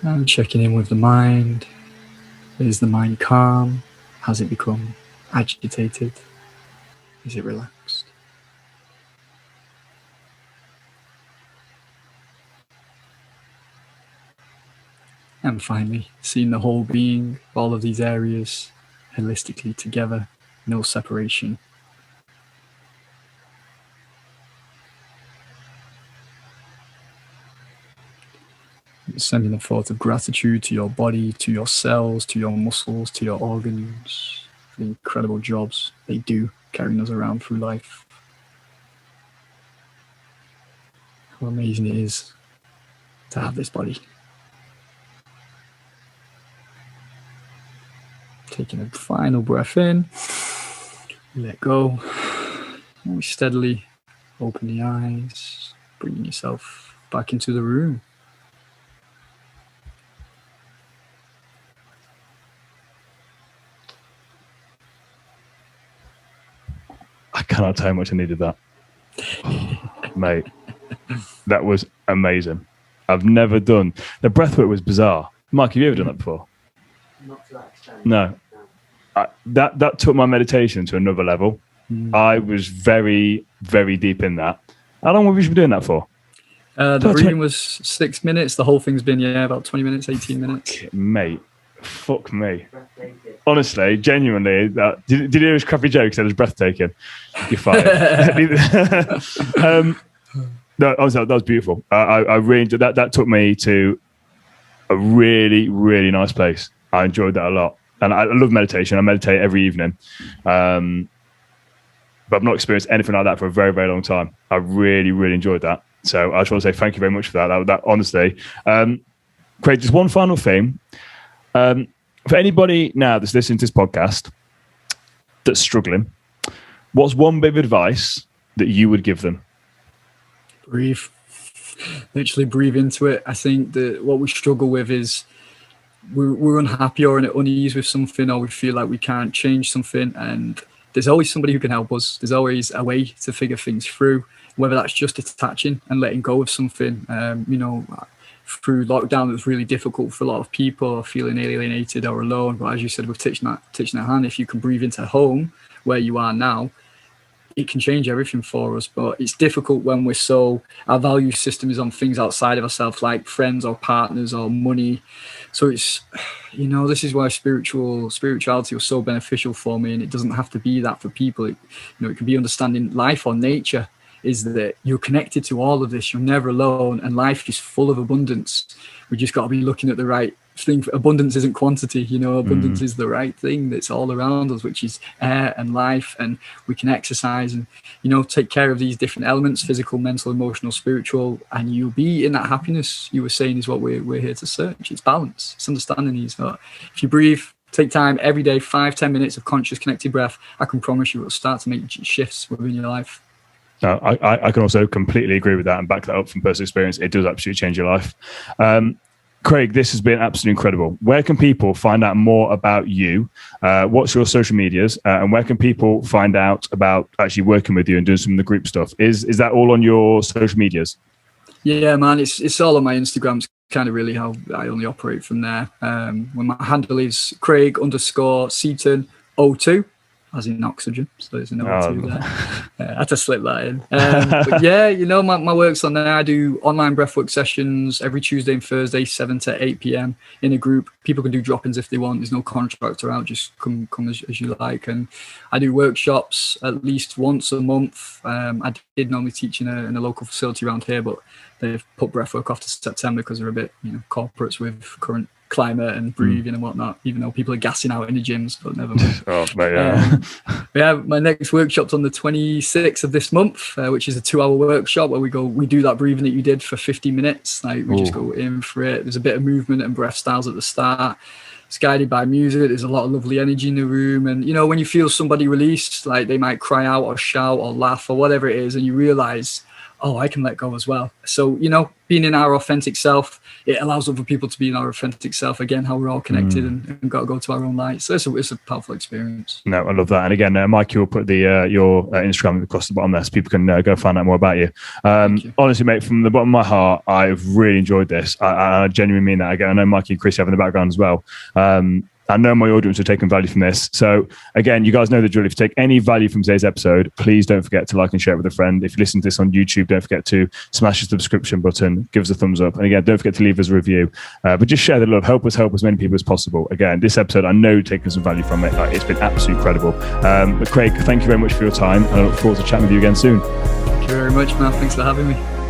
And checking in with the mind. Is the mind calm? Has it become agitated? Is it relaxed? And finally, seeing the whole being, all of these areas holistically together, no separation. Sending a thought of gratitude to your body, to your cells, to your muscles, to your organs, for the incredible jobs they do carrying us around through life. How amazing it is to have this body. Taking a final breath in, let go, and we steadily open the eyes, bringing yourself back into the room. I cannot tell how much I needed that. Mate, that was amazing. I've never done... The breathwork was bizarre. Mark, have you ever done that before? Not to that extent. No. That took my meditation to another level. I was very, very deep in that. How long have you been doing that for? The breathing was 6 minutes. The whole thing's been, about 20 minutes, 18 minutes. Mate, fuck me. Honestly, genuinely, did you hear his crappy joke? Said it was breathtaking. You're fired. No, honestly, that was beautiful. I really enjoyed that. That took me to a really, really nice place. I enjoyed that a lot. And I love meditation. I meditate every evening. But I've not experienced anything like that for a very, very long time. I really, really enjoyed that. So I just want to say thank you very much for that. That honestly. Craig, just one final thing. For anybody now that's listening to this podcast that's struggling, what's one bit of advice that you would give them? Breathe. Literally breathe into it. I think that what we struggle with is we're unhappy or at unease with something, or we feel like we can't change something, and there's always somebody who can help us. There's always a way to figure things through, whether that's just detaching and letting go of something. Through lockdown, it was really difficult for a lot of people, feeling alienated or alone. But as you said, with touching that hand, if you can breathe into home where you are now, it can change everything for us. But it's difficult when our value system is on things outside of ourselves, like friends or partners or money. So it's, this is why spirituality was so beneficial for me. And it doesn't have to be that for people. It can be understanding life or nature, is that you're connected to all of this. You're never alone, and life is full of abundance. We just got to be looking at the right thing. Abundance isn't quantity, abundance is the right thing that's all around us, which is air and life, and we can exercise and take care of these different elements: physical, mental, emotional, spiritual, and you'll be in that happiness you were saying is what we're here to search. It's balance, it's understanding these. So if you breathe, take time every day, 5-10 minutes of conscious connected breath, I can promise you it'll start to make shifts within your life. No, I can also completely agree with that and back that up from personal experience. It does absolutely change your life. Craig, this has been absolutely incredible. Where can people find out more about you? What's your social medias? And where can people find out about actually working with you and doing some of the group stuff? Is that all on your social medias? Yeah, man, it's all on my Instagram. It's kind of really how I only operate from there. When my handle is Craig_Seaton 02, as in oxygen. So there's an O2 there. I had to slip that in. But yeah, my work's on there. I do online breathwork sessions every Tuesday and Thursday, 7 to 8 p.m. in a group. People can do drop-ins if they want. There's no contract around. Just come as you like. And I do workshops at least once a month. I did normally teach in a local facility around here, but they've put breathwork off to September because they're a bit, corporates with current climate and breathing and whatnot, even though people are gassing out in the gyms, but never mind. Yeah, my next workshop's on the 26th of this month, which is a 2-hour workshop where we do that breathing that you did for 50 minutes. Like we just go in for it. There's a bit of movement and breath styles at the start. It's guided by music. There's a lot of lovely energy in the room. And, when you feel somebody released, like they might cry out or shout or laugh or whatever it is, and you realize, oh, I can let go as well. So, being in our authentic self, it allows other people to be in our authentic self. Again, how we're all connected and got to go to our own light. So it's a powerful experience. No, I love that. And again, Mike, you'll put your Instagram across the bottom there so people can go find out more about you. Honestly, mate, from the bottom of my heart, I've really enjoyed this. I genuinely mean that. Again, I know Mikey and Chris have in the background as well. I know my audience are taking value from this. So again, you guys know the drill. If you take any value from today's episode, please don't forget to like and share it with a friend. If you listen to this on YouTube, don't forget to smash the subscription button, give us a thumbs up. And again, don't forget to leave us a review. But just share the love. Help us help as many people as possible. Again, this episode, I know you're taking some value from it. It's been absolutely incredible. But Craig, thank you very much for your time. And I look forward to chatting with you again soon. Thank you very much, man. Thanks for having me.